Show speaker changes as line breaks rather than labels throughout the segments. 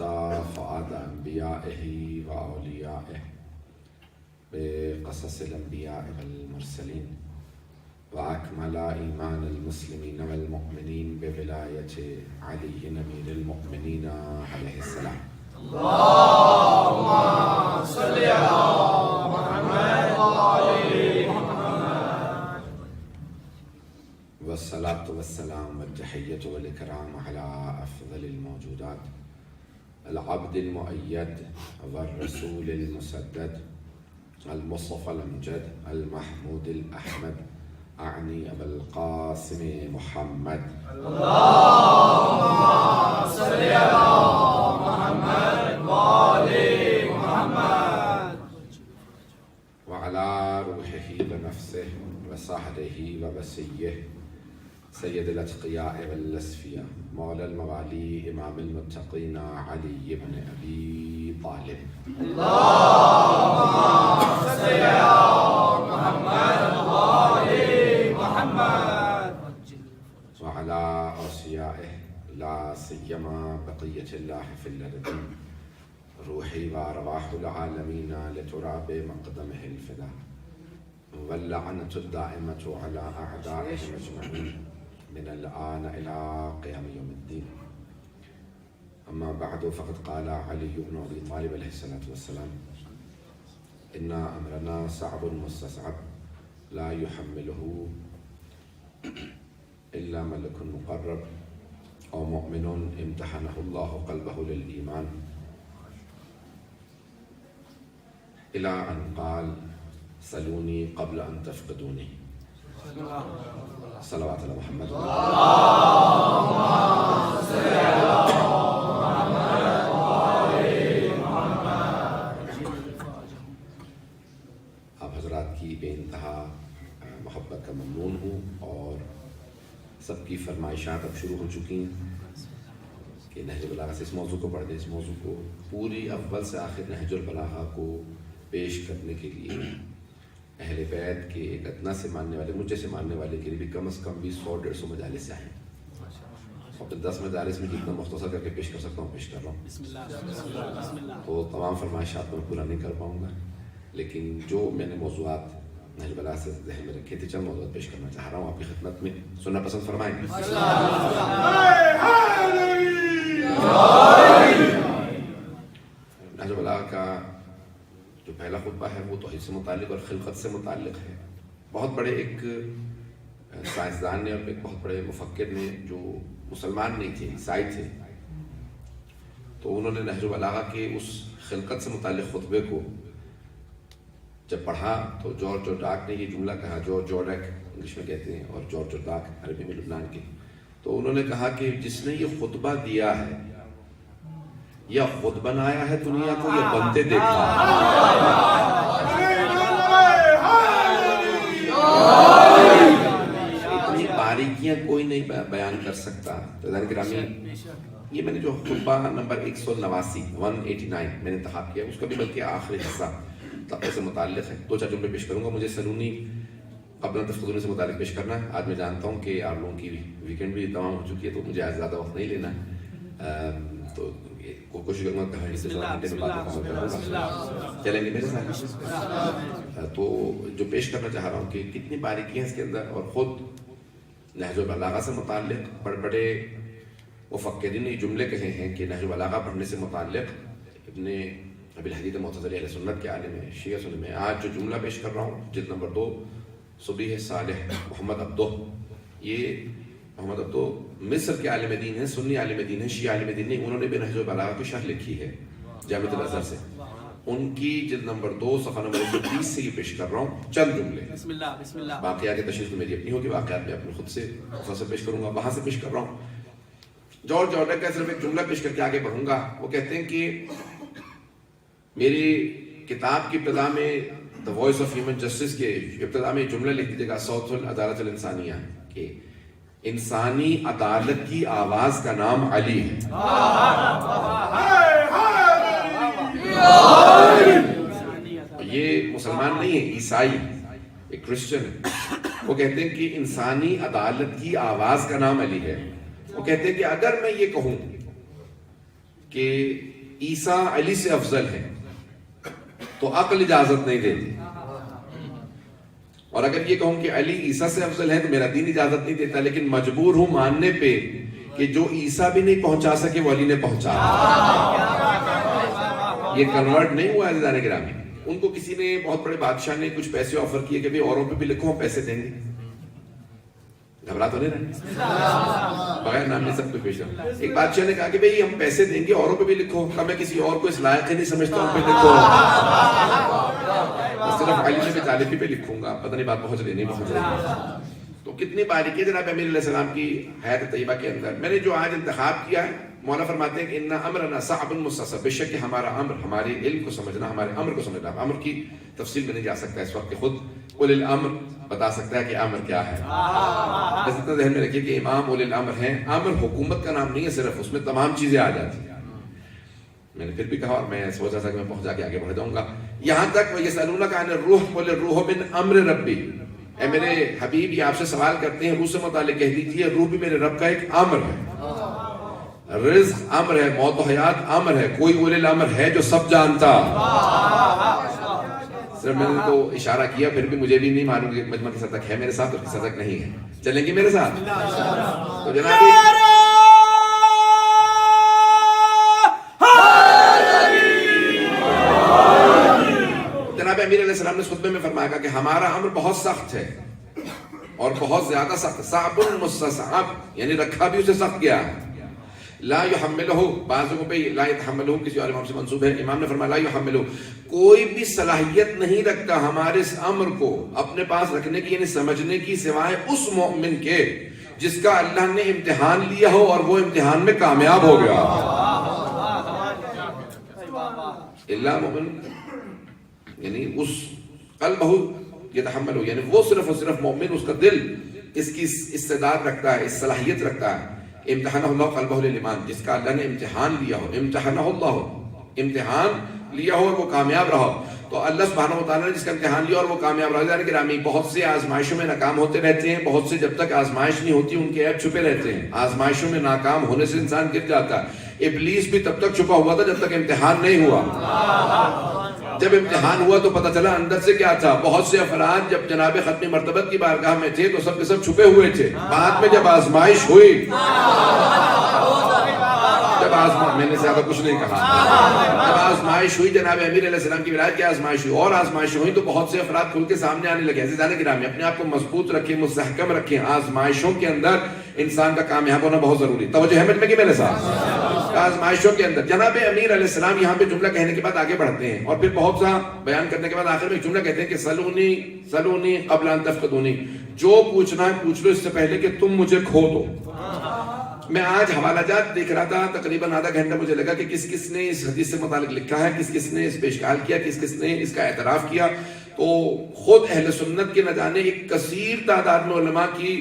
وغطى فؤاد أنبيائه وأوليائه بقصص الأنبياء والمرسلين وأكمل إيمان المسلمين والمؤمنين بولاية علي أمير المؤمنين عليه السلام.
اللهم صل على محمد وآل محمد.
والصلاة والسلام والتحية والإكرام على أفضل الموجودات العبد المؤيد والرسول المسدد المصطفى الأمجد المحمود الأحمد أعني أبا القاسم محمد.
اللهم صل على محمد وآل محمد.
وعلى روحه ونفسه وصحبه ووسيه سيد الأتقياء والأسفياء مولى الموالي إمام المتقين علي بن أبي طالب.
اللهم صل على محمد وآل محمد.
وعلى أوصيائه لا سيما بقية الله في الأرض روحي وأرواح العالمين لتراب مقدمه الفداء واللعنة الدائمة على أعدائهم أجمعين من الآن إلى قيام يوم الدين. أما بعد فقد قال علي بن أبي طالب عليه الصلاة والسلام إن أمرنا صعب مستصعب لا يحمله إلا ملك مقرب أو مؤمن امتحنه الله قلبه للإيمان إلى أن قال سلوني قبل أن تفقدوني. صلوات على محمد.
اللهم صل على محمد وآل محمد.
آپ حضرات کی بے انتہا محبت کا ممنون ہوں اور سب کی فرمائشات اب شروع ہو چکی ہیں کہ نہج البلاغہ سے اس موضوع کو پڑھ دیں. اس موضوع کو پوری اول سے آخر نہج البلاغہ کو پیش کرنے کے لیے اہل بیت کے ایک ادنا سے ماننے والے مجھے سے ماننے والے کے لیے بھی کم از کم بھی 100-150 مجالس سے آئے ہیں اور 10 مجالس میں جتنا مختصر کر کے پیش کر سکتا ہوں پیش کر رہا ہوں. تو تمام فرمائشات میں پورا نہیں کر پاؤں گا لیکن جو میں نے موضوعات نہج البلاغہ سے ذہن میں رکھے تھے چند موضوعات پیش کرنا چاہ رہا ہوں آپ کی خدمت میں. سننا پسند فرمائیں گے؟ نہج البلاغہ کا جو پہلا خطبہ ہے وہ توحید سے متعلق اور خلقت سے متعلق ہے. بہت بڑے ایک سائنسدان نے اور ایک بہت بڑے مفکر نے جو مسلمان نہیں تھے عیسائی تھے تو انہوں نے نہج البلاغہ کے اس خلقت سے متعلق خطبے کو جب پڑھا تو جارج ڈاک نے یہ جملہ کہا. جارج انگلش میں کہتے ہیں اور جارج ڈاک عربی میں لبنان کے. تو انہوں نے کہا کہ جس نے یہ خطبہ دیا ہے یا خود بنایا ہے دنیا کو یا بنتے دیکھا. اتنی باریکیاں کوئی نہیں بیان کر سکتا. عزیزان گرامی یہ میں نے جو خطبہ نمبر 189 میں نے انتخاب کیا اس کا بھی بلکہ آخری حصہ تقوی سے متعلق ہے. 2-4 جملے پیش کروں گا. مجھے سلونی قبل ان تفقدونی سے متعلق پیش کرنا ہے. آج میں جانتا ہوں کہ آپ لوگوں کی ویکینڈ بھی تمام ہو چکی ہے تو مجھے آج زیادہ وقت نہیں لینا ہے تو کوشش کروں گا کہانی سے چلیں گے میرے ساتھ. تو جو پیش کرنا چاہ رہا ہوں کہ کتنی باریکیاں اس کے اندر اور خود نہج البلاغہ سے متعلق بڑے بڑے مفکرین نے جملے کہے ہیں کہ نہج البلاغہ پڑھنے سے متعلق ابن ابی الحدید معتزلی اہل سنت کے عالم ہیں شیعہ سنی میں. آج جو جملہ پیش کر رہا ہوں جلد نمبر 2 صبیح صالح محمد عبدو. یہ محمد عبدو مصر کے عالم دین ہیں سنی عالم دین ہیں شیعہ عالم دین نہیں. انہوں نے بھی نہج البلاغہ کی شرح لکھی ہے جامعۃ الازہر سے. ان کی جلد نمبر 2 صفحہ نمبر 130 سے یہ پیش کر رہا ہوں چند جملے.
بسم اللہ بسم اللہ.
باقی آگے تشریح تو میری اپنی ہوگی واقعات میں اپنے خود سے مختصر پیش کروں گا. وہاں سے پیش کر رہا ہوں. جارج کا صرف ایک جملہ پیش کر کے آگے بڑھوں گا. وہ کہتے ہیں کہ میری کتاب کی ابتدا میں the voice of human justice کے ابتدا میں جملہ لکھ دیجیے گا صوت العدالت الانسانیہ کہ انسانی عدالت کی آواز کا نام علی ہے. یہ مسلمان نہیں ہے عیسائی ایک کرسچن ہے. وہ کہتے ہیں کہ انسانی عدالت کی آواز کا نام علی ہے. وہ کہتے ہیں کہ اگر میں یہ کہوں کہ عیسیٰ علی سے افضل ہے تو عقل اجازت نہیں دیتی، اور اگر یہ کہوں کہ علی عیسیٰ سے افضل ہے تو میرا دین اجازت نہیں دیتا، لیکن مجبور ہوں ماننے پہ کہ جو عیسیٰ بھی نہیں پہنچا سکے وہ علی نے پہنچا۔ یہ کنورٹ نہیں ہوا عزیزان گرامی۔ ان کو کسی نے، بہت بڑے بادشاہ نے کچھ پیسے آفر کیے کہ بھی اوروں پہ بھی لکھو ہم پیسے دیں گے، گھبرا تو نہیں رہے، بغیر نام میں سب کو پیش کرو۔ ایک بادشاہ نے کہا کہ بھئی ہم پیسے دیں گے اوروں پہ بھی لکھو، کہ میں کسی اور کو اس لائق ہی نہیں سمجھتا ہوں پہ لکھو، صرف علی بن طالب پہ لکھوں گا۔ پتہ نہیں بات پہنچ رہی نہیں پہنچ رہی۔ تو کتنی باریکی جناب امیر علیہ السلام کی حیات طیبہ کے اندر۔ میں نے جو آج انتخاب کیا ہے، مولا فرماتے ہیں کہ اِنَّ أَمْرَنَا صَعْبٌ مُسْتَصَعْبٌ، بے شک کہ ہمارا امر، ہمارے علم کو سمجھنا، ہمارے امر کو سمجھنا۔ امر کی تفصیل میں نہیں جا سکتا اس وقت، کہ خود اولی الامر بتا سکتا ہے کہ امر کیا ہے۔ بس اتنا ذہن میں رکھیے کہ امام اولی الامر ہیں۔ امر حکومت کا نام نہیں ہے صرف، اس میں تمام چیزیں آ جاتی ہیں۔ میں نے پھر بھی کہا، اور میں سوچا تھا کہ میں پہنچا کے آگے بڑھ جاؤں گا، یہاں تک وَيَسْأَلُونَكَ عَنِ الرُّوحِ قُلِ الرُّوحُ مِنْ أَمْرِ رَبِّي، اے میرے حبیب یہ آپ سے سوال کرتے ہیں روح سے متعلق، کہہ دیجئے روح بھی میرے رب کا ایک امر ہے، رزق امر ہے، موت و حیات امر ہے، کوئی اولی الامر ہے جو سب جانتا۔ صرف میں نے تو اشارہ کیا، پھر بھی مجھے بھی نہیں معلوم کہ مجمع کس حد تک ہے میرے ساتھ اور کس حد تک نہیں ہے۔ چلیں گے میرے ساتھ؟ تو جناب امیر علیہ السلام نے خطبے میں فرمایا کہ ہمارا امر بہت سخت ہے اور بہت زیادہ سخت، صعب مستصعب، یعنی رکھا بھی اسے سخت گیا ہے۔ لا یحملہ، بعضوں کو پہ لا یتحملہ کسی اور امام سے منصوب ہے، امام نے فرمایا لا یحملہ، کوئی بھی صلاحیت نہیں رکھتا ہمارے اس امر کو اپنے پاس رکھنے کی، یعنی سمجھنے کی، سوائے اس مومن کے جس کا اللہ نے امتحان لیا ہو اور وہ امتحان میں کامیاب ہو گیا۔ اللہ مومن، یعنی اس قلبہ یتحملہ، یعنی وہ صرف اور صرف مومن، اس کا دل اس کی استعداد رکھتا ہے، اس صلاحیت رکھتا ہے۔ امتحانہ اللہ قلبہ للایمان، جس کا اللہ نے امتحان لیا ہو، امتحانہ اللہ، امتحان لیا ہو اور وہ کامیاب رہا ہو۔ تو اللہ سبحانہ وتعالیٰ نے جس کا امتحان لیا اور وہ کامیاب رہا، یعنی گرامی بہت سے آزمائشوں میں ناکام ہوتے رہتے ہیں، بہت سے جب تک آزمائش نہیں ہوتی ان کے عیب چھپے رہتے ہیں، آزمائشوں میں ناکام ہونے سے انسان گر جاتا ہے۔ ابلیس بھی تب تک چھپا ہوا تھا جب تک امتحان نہیں ہوا، جب امتحان ہوا تو پتہ چلا اندر سے کیا تھا۔ بہت سے افراد جب جناب ختمی مرتبت کی بارگاہ میں تھے تو سب کے سب چھپے ہوئے تھے، بعد میں جب آزمائش ہوئی، جب میں نے زیادہ کچھ نہیں کہا، جب آزمائش ہوئی، جناب امیر علیہ السلام کی ولایت کی آزمائش ہوئی اور آزمائش ہوئی تو بہت سے افراد کھل کے سامنے آنے لگے۔ عزیزان گرامی اپنے آپ کو مضبوط رکھیں، مستحکم رکھیں، آزمائشوں کے اندر انسان کا کامیاب ہونا بہت ضروری۔ توجہ ہے میں کہ میرے ساتھ آزمائشوں کے اندر جناب امیر علیہ السلام یہاں پہ جملہ کہنے کے بعد آگے بڑھتے ہیں اور پھر بہت سا بیان کرنے کے بعد آخر میں ایک جملہ کہتے ہیں کہ سلونی قبل ان تفقدونی، جو پوچھنا ہے پوچھ لو اس سے پہلے کہ تم مجھے کھو دو۔ میں آج حوالہ جات دیکھ رہا تھا، تقریباً آدھا گھنٹہ مجھے لگا کہ کس کس نے اس حدیث سے متعلق لکھا ہے، کس کس نے اس پہ اشکال کیا، کس کس نے اس کا اعتراف کیا۔ تو خود اہل سنت کے نہ جانے ایک کثیر تعداد میں علماء کی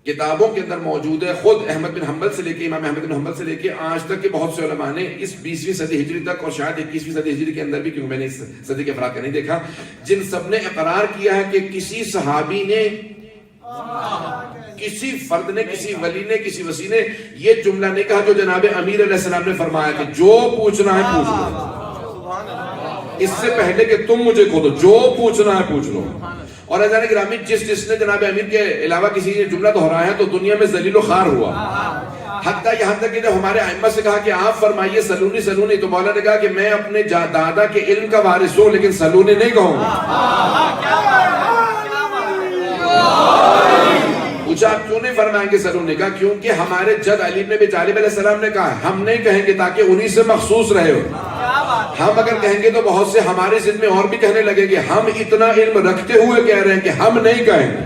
کتابوں کے اندر موجود ہے، خود احمد بن حنبل سے لے کے، امام احمد بن حنبل سے لے کے آج تک کے بہت سے علماء نے اس 20ویں صدی ہجری تک اور شاید 21ویں صدی ہجری کے اندر بھی، کیونکہ میں نے اس صدی کے افراد کا نہیں دیکھا، جن سب نے اقرار کیا ہے کہ کسی صحابی نے، کسی فرد نے، کسی ولی نے، کسی وسی نے یہ جملہ نہیں کہا جو جناب امیر علیہ السلام نے فرمایا کہ جو پوچھنا ہے پوچھ لو، اس سے پہلے کہ تم مجھے کھو دو، جو پوچھنا ہے پوچھ لو۔ اور عزیزان گرامی جس نے جناب امیر کے علاوہ کسی نے جملہ دہرایا ہے تو دنیا میں ذلیل و خوار ہوا، حتیٰ یہاں تک کہ جب ہمارے ائمہ سے کہا کہ آپ فرمائیے سلونی سلونی، تو مولا نے کہا کہ میں اپنے دادا کے علم کا وارث ہوں لیکن سلونی نہیں کہوں گا۔ پوچھا آپ کیوں نہیں فرمائیں گے سلونی؟ کہا کیونکہ ہمارے جد علی بن ابی طالب علیہ السلام نے کہا، ہم نہیں کہیں گے تاکہ انہی سے مخصوص رہے ہو، ہم اگر کہیں گے تو بہت سے ہمارے ذہن میں اور بھی کہنے لگے گے ہم اتنا علم رکھتے ہوئے کہہ رہے ہیں کہ ہم نہیں کہیں گے۔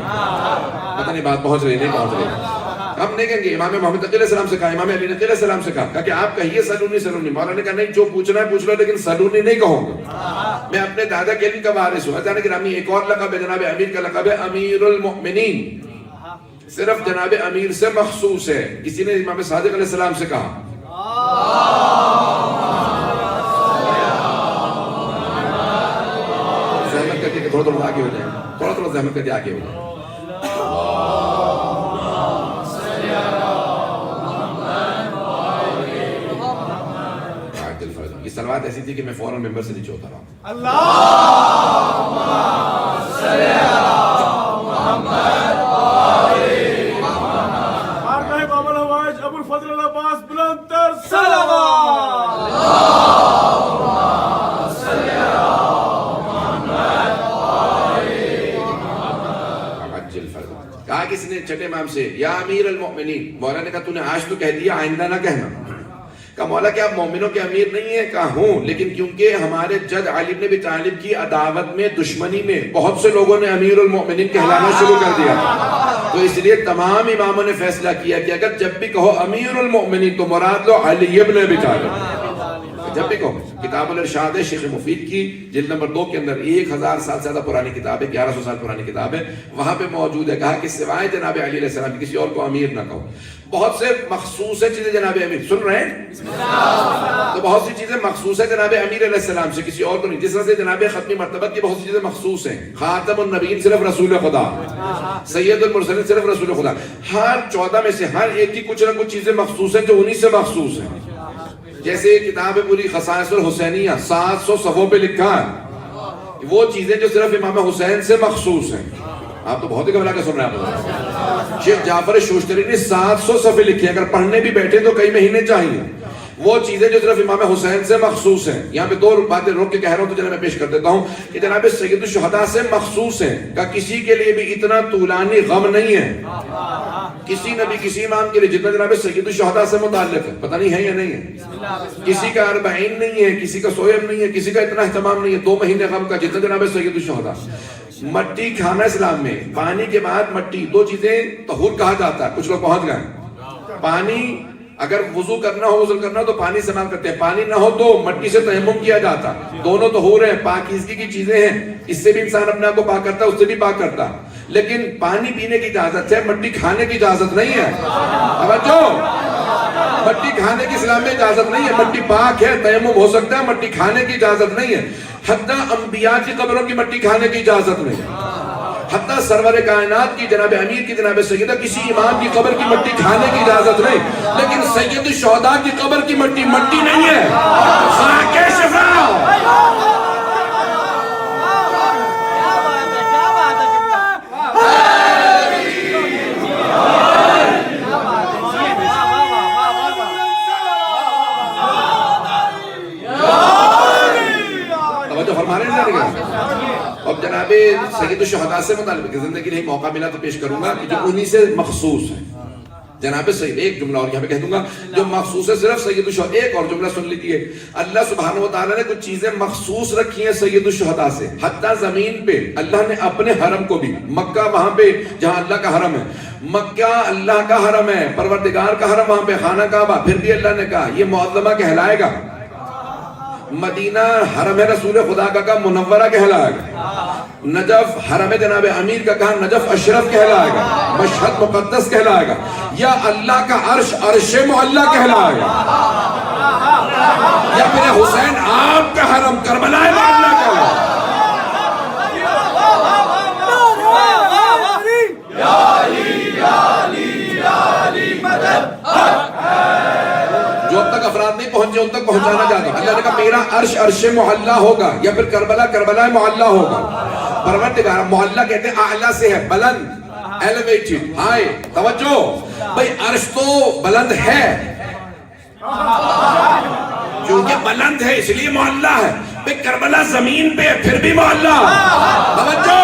پتہ نہیں بات پہنچ رہی نہیں پہنچ رہی، ہم نہیں کہیں گے۔ امام محمد تقی علیہ السلام سے کہا، امام علی نقی علیہ السلام سے کہا کہ آپ کہیے سلونی سلونی، مولا نے کہا نہیں، جو پوچھنا ہے پوچھ لو لیکن سلونی نہیں کہوں گا، میں اپنے دادا کے علم کا وارث ہوں۔ عزیزان گرامی ایک اور لقب ہے جناب امیر کا، لقب ہے امیر المؤمنین، صرف جناب امیر سے مخصوص ہے۔ کسی نے امام صادق علیہ السلام سے کہا، زحمت کرتے کہ تھوڑا تھوڑا آگے ہو جائیں، تھوڑا تھوڑا زحمت کرتے آگے ہو جائیں۔ عجل فرجهم. یہ صلوات ایسی تھی کہ میں فوراً ممبر سے نیچے اتر رہا ہوں.
اللہم صلی علی محمد
آرکائے باب الحوائج ابو الفضل العباس بلند تر صلوات.
عجل فرجهم. کہا کسی نے چھٹے امام سے یا امیر المؤمنین. مولا نے کہا تو نے آج تو کہہ دیا آئندہ نہ کہنا. کہا مولا کیا آپ مومنوں کے امیر نہیں ہیں؟ کہا ہوں، لیکن کیونکہ ہمارے جد علی بن ابی طالب کی عداوت میں دشمنی میں بہت سے لوگوں نے امیر المؤمنین کہلانا شروع کر دیا، تو اس لیے تمام اماموں نے فیصلہ کیا کہ اگر جب بھی کہو امیر المؤمنین تو مراد لو علی بن ابی طالب. جب بھی کہو. کتاب الارشاد ہے شیخ مفید کی جلد نمبر 2 کے اندر 1000 سال سے زیادہ پرانی کتاب ہے، 1100 سال پرانی کتاب ہے، وہاں پہ موجود ہے. کہا کہ سوائے جناب علی علیہ السلام کسی اور کو امیر نہ کہو. بہت سے مخصوص ہے چیزیں جناب امیر، سن رہے ہیں؟ تو بہت سی چیزیں مخصوص ہے جناب امیر علیہ السلام سے، کسی اور کو نہیں. جس طرح سے جناب ختمی مرتبت کی بہت سی چیزیں مخصوص ہیں. خاتم النبیین صرف رسول خدا، سید المرسلین صرف رسول خدا. ہر 14 میں سے ہر ایک کی کچھ نہ کچھ چیزیں مخصوص ہیں جو انہی سے مخصوص ہیں. جیسے کتاب پوری خصائص الحسینیہ 700 صفحوں پہ لکھا ہے، وہ چیزیں جو صرف امام حسین سے مخصوص ہیں. آپ تو بہت ہی گھبرا کے سن رہے ہیں. شیخ جعفر شوشتری نے 700 صفحے لکھے، اگر پڑھنے بھی بیٹھے تو کئی مہینے چاہیے. وہ چیزیں جو صرف امام حسین سے مخصوص ہیں. یہاں پہ 2 باتیں روک کے کہہ رہا ہوں تو جناب میں پیش کر دیتا ہوں کہ جناب سید الشہداء سے مخصوص ہیں. کہ کسی کے لیے بھی اتنا طولانی غم نہیں ہے کسی نبی کسی امام کے لیے جتنا جناب سید الشہداء سے متعلق ہے. پتہ نہیں ہے یا نہیں ہے؟ کسی کا 40 نہیں ہے، کسی کا سویب نہیں ہے، کسی کا اتنا اہتمام نہیں ہے 2 مہینے غم کا جتنا جناب سید الشہداء. مٹی کھانا اسلام میں، پانی کے بعد مٹی، 2 چیزیں طہور کہا جاتا ہے. کچھ لوگ پہنچ گئے. پانی اگر وضو کرنا ہو غسل کرنا ہو تو پانی استعمال کرتے ہیں، پانی نہ ہو تو مٹی سے تیمم کیا جاتا. دونوں طہور ہیں، پاکیزگی کی چیزیں ہیں. اس سے بھی انسان اپنے آپ کو پاک کرتا ہے، اس سے بھی پاک کرتا. لیکن پانی پینے کی اجازت ہے، مٹی کھانے کی اجازت نہیں ہے. توجہ، مٹی کھانے کی اسلام میں اجازت نہیں ہے. مٹی پاک ہے، تیمم ہو سکتا ہے، مٹی کھانے کی اجازت نہیں ہے. حتیٰ انبیاء کی قبروں کی مٹی کھانے کی اجازت نہیں. حتیٰ سرور کائنات کی جناب امیر کی جناب سیدہ کسی امام کی قبر کی مٹی کھانے کی اجازت نہیں. لیکن سید الشہداء کی قبر کی مٹی مٹی نہیں ہے، خاک شفا. اب جناب سید الشہداء سے متعلق زندگی نہیں موقع ملا تو پیش کروں گا کہ جو انہی سے مخصوص ہے. جناب سید ایک جملہ اور یہاں پہ کہہ دوں گا جو مخصوص ہے صرف سید الشہداء. ایک اور جملہ سن لیجیے. اللہ سبحانہ و تعالیٰ نے کچھ چیزیں مخصوص رکھی ہیں سید الشہداء سے. حتیٰ زمین پہ اللہ نے اپنے حرم کو بھی، مکہ وہاں پہ جہاں اللہ کا حرم ہے، مکہ اللہ کا حرم ہے، پروردگار کا حرم وہاں پہ خانہ کعبہ، پھر بھی اللہ نے کہا یہ معظمہ کہلائے گا. مدینہ حرم رسول خدا کا کہا منورہ کہلائے گا. نجف حرم جناب امیر کا کہا نجف اشرف کہلائے گا. مشہد مقدس کہلائے گا. یا اللہ کا عرش عرش معلی کہلائے گا. یا پھر حسین آپ کا حرم کربلا معلی کہلائے گا. یا علی یا علی یا علی مدد. جو اب تک افراد نہیں پہنچے ان تک پہنچانا چاہتا ہوں. اللہ نے کہا میرا عرش عرش معلی ہوگا. یا پھر کربلا کربلا معلی ہوگا. پروردگار معلی کہتے ہیں اعلیٰ سے ہے، بلند، ایلیویٹڈ، ہائی. توجہ بھئی عرش تو بلند ہے، کیونکہ بلند ہے اس لیے معلی ہے. بھئی کربلا زمین پہ پھر بھی معلی. توجہ،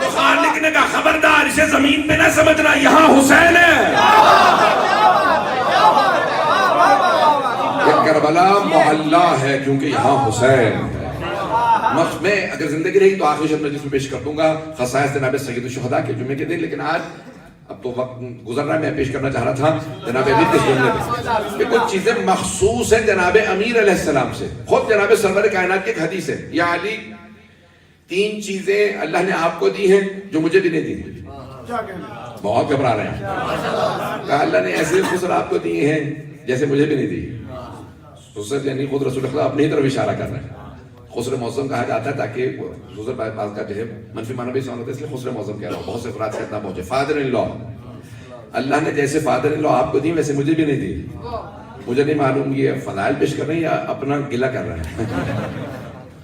تو خالق نے کہا خبردار اسے زمین پہ نہ سمجھنا، یہاں حسین ہے. کربلا معلی ہے کیونکہ یہاں حسین. میں اگر زندگی رہی تو آخری شب میں جس میں پیش کر دوں گا خصائص جناب سید الشہداء کے جمعے کے دن. لیکن آج اب تو وقت گزر رہا ہے، میں پیش کرنا چاہ رہا تھا جناب امیر کے جملے میں کہ کچھ چیزیں مخصوص ہیں جناب امیر علیہ السلام سے. خود جناب سرور کائنات کی ایک حدیث ہے، یا علی 3 چیزیں اللہ نے آپ کو دی ہیں جو مجھے بھی نہیں دی. بہت گھبرا رہے ہیں. کہا اللہ نے ایسے خسر آپ کو دیے ہیں جیسے مجھے بھی نہیں دی. خسر یعنی خود رسول خدا اپنی طرف اشارہ کر رہے ہیں. خسر موسم کہا جاتا ہے تاکہ خسر بعض کا جو ہے منفی معنی بھی سوال ہوتا ہے، اس لیے خسر موسم کہہ رہا ہوں. بہت سے افراد سے اتنا پہنچے. فادر ان لا، اللہ نے جیسے فادر ان لا آپ کو دی ویسے مجھے بھی نہیں دی. مجھے نہیں معلوم یہ فضائل پیش کر رہے ہیں یا اپنا گلہ کر رہے ہیں.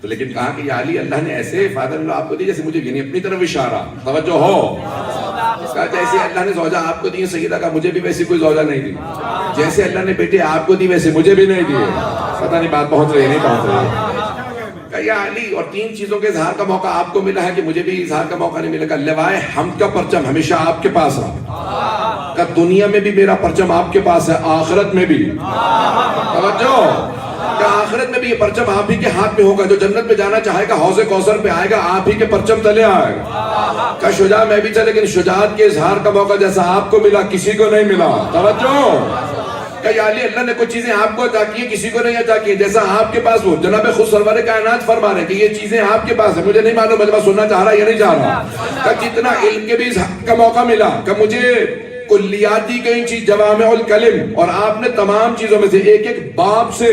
تو لیکن کہا کہ یا علی اللہ نے ایسے فادر اللہ آپ کو دی جیسے مجھے بھی نہیں, اپنی طرف اشارہ, توجہ ہو. کہا جیسے اللہ نے زوجہ آپ کو دی سیدہ, کا مجھے بھی ویسی کوئی زوجہ نہیں دی. جیسے اللہ نے بیٹے آپ کو دی ویسے مجھے بھی نہیں دیے. پتہ نہیں بات پہنچ رہی ہے نہیں پہنچ رہی ہے. کہا یا علی, اور 3 چیزوں کے اظہار کا موقع آپ کو ملا ہے کہ مجھے بھی اظہار کا موقع نہیں ملے گا. لوائے حمد کا پرچم ہمیشہ آپ کے پاس رہا. کہ دنیا میں بھی میرا پرچم آپ کے پاس ہے, آخرت میں بھی. توجہ, کہ آخرت میں بھی یہ پرچم آپ ہی کے ہاتھ میں ہوگا. جو جنت میں جانا چاہے گا حوض کوثر پہ آئے گا, آپ ہی کے پرچم تلے آئے گا. کہ شجاع میں بھی تھا لیکن شجاعت کے اظہار کا موقع جیسا آپ کو ملا کسی کو نہیں ملا. توجہ, کہ یا علی اللہ نے کچھ چیزیں آپ کو عطا کی ہیں کسی کو نہیں عطا کی, جیسا آپ کے پاس ہو. جناب خود سرور کائنات فرما رہے ہیں کہ یہ چیزیں آپ کے پاس ہیں. مجھے نہیں معلوم مجمع سننا چاہ رہا یا نہیں چاہ رہا. کہ جتنا علم کے بھی اظہار کا موقع ملا, کہ مجھے کلیات دی گئی چیز جوامع الکلم, اور آپ نے تمام چیزوں میں سے ایک ایک باب سے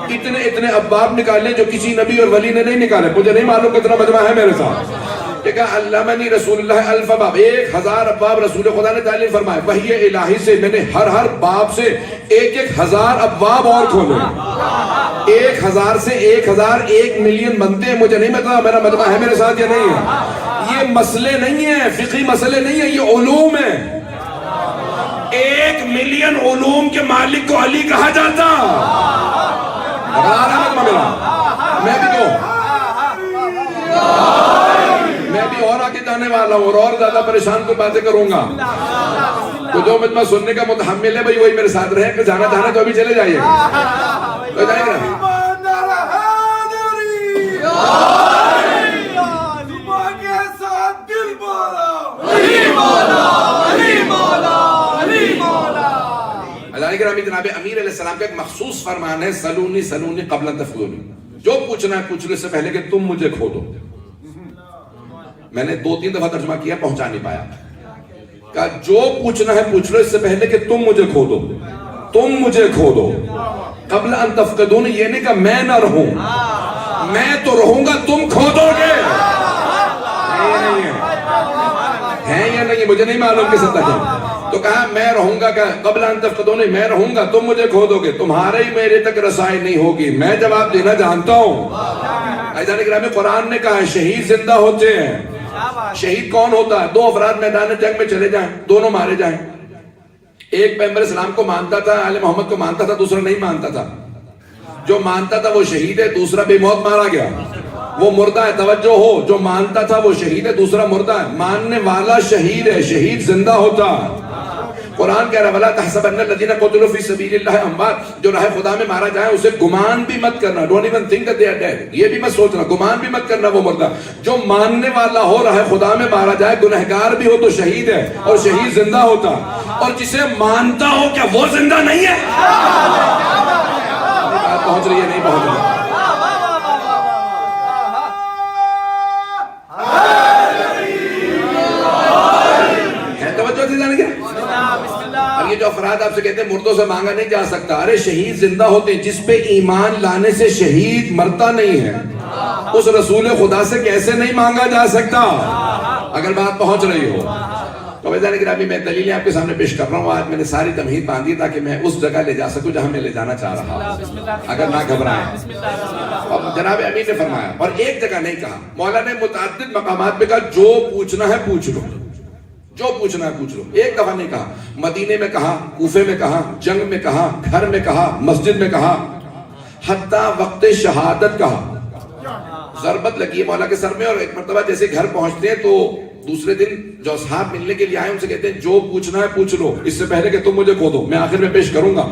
اتنے ابواب نکالے جو کسی نبی اور ولی نے نہیں نکالے. مجھے نہیں معلوم کتنا مجمع ہے میرے ساتھ. کہ کہا علمنی رسول اللہ 1000 ابواب, 1000 ابواب رسول خدا نے تعلیم فرمائے. وحی الہی سے میں نے ہر باب سے ایک 1000 ابواب اور کھولے. 1000 سے 1000 1 ملین بنتے ہیں. مجھے نہیں پتا میرا مجمع ہے میرے ساتھ یا نہیں ہے. یہ مسئلے نہیں ہیں, فقہی مسئلے نہیں ہیں, یہ علوم ہیں. 1 ملین علوم کے مالک کو علی کہا جاتا. میں بھی اور آگے جانے والا ہوں اور زیادہ پریشان کو باتیں کروں گا. تو جو مجمع سننے کا متحمل ہے بھائی وہی میرے ساتھ رہے. کہ جانا چاہنا تو ابھی چلے جائیے. تو جائیں گے جناب امیر علیہ السلام کا ایک مخصوص فرمان ہے, سلونی سلونی قبل ان تفضلونی. جو پوچھنا ہے پوچھ لو, اس سے پہلے کہ تم مجھے کھو دو. میں نے 2-3 دفعہ ترجمہ کیا, پہنچا نہیں پایا. کہا جو پوچھنا ہے پوچھ لو, اس سے پہلے کہ تم مجھے کھو دو. تم مجھے کھو دو. قبل ان تفقدون, یہ نہیں کہ میں نہ رہوں, میں تو رہوں گا, تم کھو دو گے. ہے یا نہیں مجھے نہیں معلوم کس حد تک ہے. تو کہا میں رہوں گا, کہ قبل ان تفقدون, میں رہوں گا, تم مجھے کھو دو گے. تمہارے ہی میرے تک رسائی نہیں ہوگی. میں جواب دینا جانتا ہوں. عزیزان گرامی, قرآن نے کہا ہے شہید زندہ ہوتے ہیں. شہید کون ہوتا ہے؟ 2 افراد میدان جنگ میں چلے جائیں, دونوں مارے جائیں. ایک پیغمبر اسلام کو مانتا تھا, آل محمد کو مانتا تھا, دوسرا نہیں مانتا تھا. جو مانتا تھا وہ شہید ہے, دوسرا بے موت مارا گیا, وہ مردہ ہے. توجہ ہو, جو مانتا تھا وہ شہید ہے, دوسرا مردہ ہے. ماننے والا شہید ہے, شہید زندہ ہوتا. قرآن کہہ رہا وَلَا تَحْسَبَنَّ الَّذِينَ قُتِلُوا فِي سَبِيلِ اللَّهِ أَمْوَاتٌ, جو راہ خدا میں مارا جائے اسے گمان بھی مت کرنا. Don't even think that they are dead. یہ بھی مت سوچنا, گمان بھی مت کرنا وہ مردہ. جو ماننے والا ہو, راہ خدا میں مارا جائے, گنہگار بھی ہو تو شہید ہے, اور شہید زندہ ہوتا. اور جسے مانتا ہو کیا وہ زندہ نہیں ہے؟ بات پہنچ رہی ہے نہیں پہنچ رہی؟ توجہ سے جانے گے. اور یہ جو افراد آپ سے کہتے ہیں مردوں سے مانگا نہیں جا سکتا, ارے شہید زندہ ہوتے ہیں. جس پہ ایمان لانے سے شہید مرتا نہیں ہے, اس رسول خدا سے کیسے نہیں مانگا جا سکتا؟ اگر بات پہنچ رہی ہو تو میں دلیلیں آپ کے سامنے پیش کر رہا ہوں. آج میں نے ساری تمہید باندھی تاکہ میں اس جگہ لے جا سکوں جہاں میں لے جانا چاہ رہا ہوں, اگر نہ گھبرائیں. اور جناب امیر نے فرمایا, اور ایک جگہ نہیں کہا, مولا نے متعدد مقامات پہ کہا جو پوچھنا ہے پوچھ لو, جو پوچھنا ہے پوچھ لو. ایک دفعہ نہیں کہا. مدینے میں کہا, کوفے میں کہا, جنگ میں کہا, گھر میں کہا, مسجد میں کہا, حتیٰ وقت شہادت کہا. ضربت لگی ہے مولا کے سر میں, اور ایک مرتبہ جیسے گھر پہنچتے ہیں تو دوسرے دن جو اصحاب ملنے کے لیے آئے ان سے کہتے ہیں جو پوچھنا ہے پوچھ لو, اس سے پہلے کہ تم مجھے کھو دو, میں آخر میں پیش کروں گا.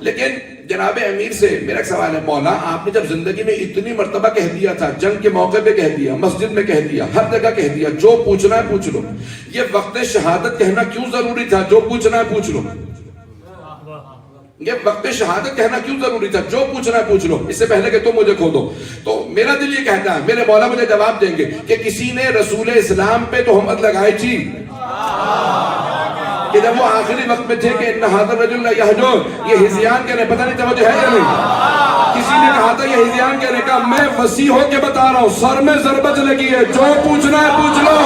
لیکن جناب امیر سے میرا ایک سوال ہے, مولا آپ نے جب زندگی میں اتنی مرتبہ کہہ دیا تھا, جنگ کے موقع پہ کہہ دیا, مسجد میں کہہ دیا, ہر جگہ کہہ دیا جو پوچھنا ہے پوچھ لو, یہ وقت شہادت کہنا کیوں ضروری تھا جو پوچھنا ہے پوچھ لو؟ یہ وقت شہادت کہنا کیوں ضروری تھا جو پوچھنا ہے پوچھ لو, اس سے پہلے کہ تم مجھے کھو دو؟ تو میرا دل یہ کہتا ہے, میرے مولا مجھے جواب دیں گے کہ کسی نے رسول اسلام پہ تہمت لگائی تھی کہ جب وہ آخری وقت میں تھے کہ ان ھذا الرجل لا یہجر, یہ ہذیان کہنے, پتہ نہیں توجہ ہے یا نہیں. کسی نے کہا تھا یہ ہذیان کہنے کا, میں وسیع ہو کے بتا رہا ہوں, سر میں ضربت لگی ہے, جو پوچھنا ہے پوچھ لو.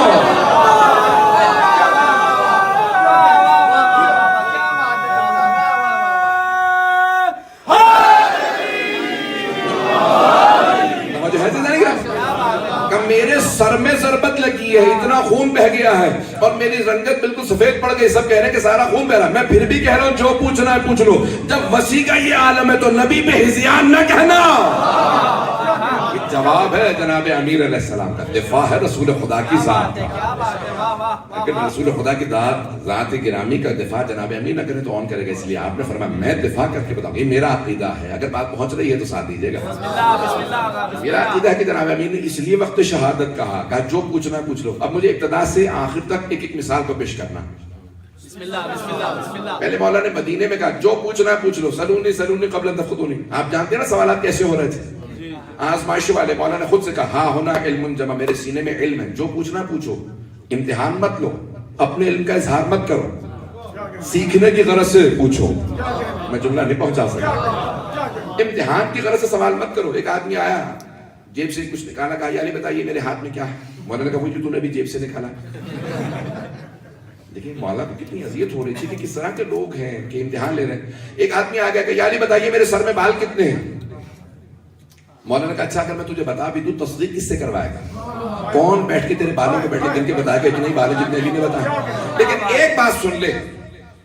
ہے, اتنا خون بہ گیا ہے اور میری رنگت بالکل سفید پڑ گئی, سب کہہ رہے ہیں کہ سارا خون بہ رہا ہے, میں پھر بھی کہہ رہا ہوں جو پوچھنا ہے پوچھ لو. جب وسیع کا یہ عالم ہے تو نبی پہ ہذیان نہ کہنا. جواب ہے جناب امیر علیہ السلام کا, دفاع ہے رسول خدا کی ذات کا. اگر رسول خدا کی ذات گرامی کا دفاع جناب امیر نہ کرے تو کون کرے گا؟ اس لیے آپ نے فرمایا میں دفاع کر کے بتاؤں. یہ میرا عقیدہ ہے, اگر بات پہنچ رہی ہے تو ساتھ دیجیے گا. میرا عقیدہ ہے کہ جناب امیر نے اس لیے وقت شہادت کہا جو پوچھنا ہے پوچھ لو. اب مجھے ابتدا سے آخر تک ایک ایک مثال کو پیش کرنا. پہلے مولا نے مدینے میں کہا جو پوچھنا ہے پوچھ لو, سلونی سلونی قبل ان تفقدونی. آپ جانتے ہیں نا سوالات کیسے ہو رہے تھے, آزمائش والے. مولا نے خود سے کہا ہاں ہونا علم جمع, میرے سینے میں علم ہے, جو پوچھنا پوچھو, امتحان مت لو, اپنے علم کا اظہار مت کرو, سیکھنے کی غرض سے پوچھو. میں جملہ نہیں پہنچا سکتا. امتحان کی غرض سے سوال مت کرو. ایک آدمی آیا, جیب سے کچھ نکالا, کہا یا علی بتائیے میرے ہاتھ میں کیا ہے؟ مولا نے کہا وہ جو تو نے بھی جیب سے نکالا. دیکھیں مولا کو کتنی اذیت ہو رہی تھی کہ کس طرح کے لوگ ہیں کہ امتحان لے رہے ہیں. ایک آدمی آ گیا کہ یا علی بتائیے میرے سر میں بال کتنے ہیں؟ مولا نے کہا اچھا اگر میں تجھے بتا بھی دوں تصدیق کس سے کروائے گا؟ کون بیٹھ کے تیرے بالوں پہ بیٹھ کے گن کے بتائے گا اتنے ہی بال ہیں جتنے علی نے بتایا؟ لیکن ایک بات سن لے,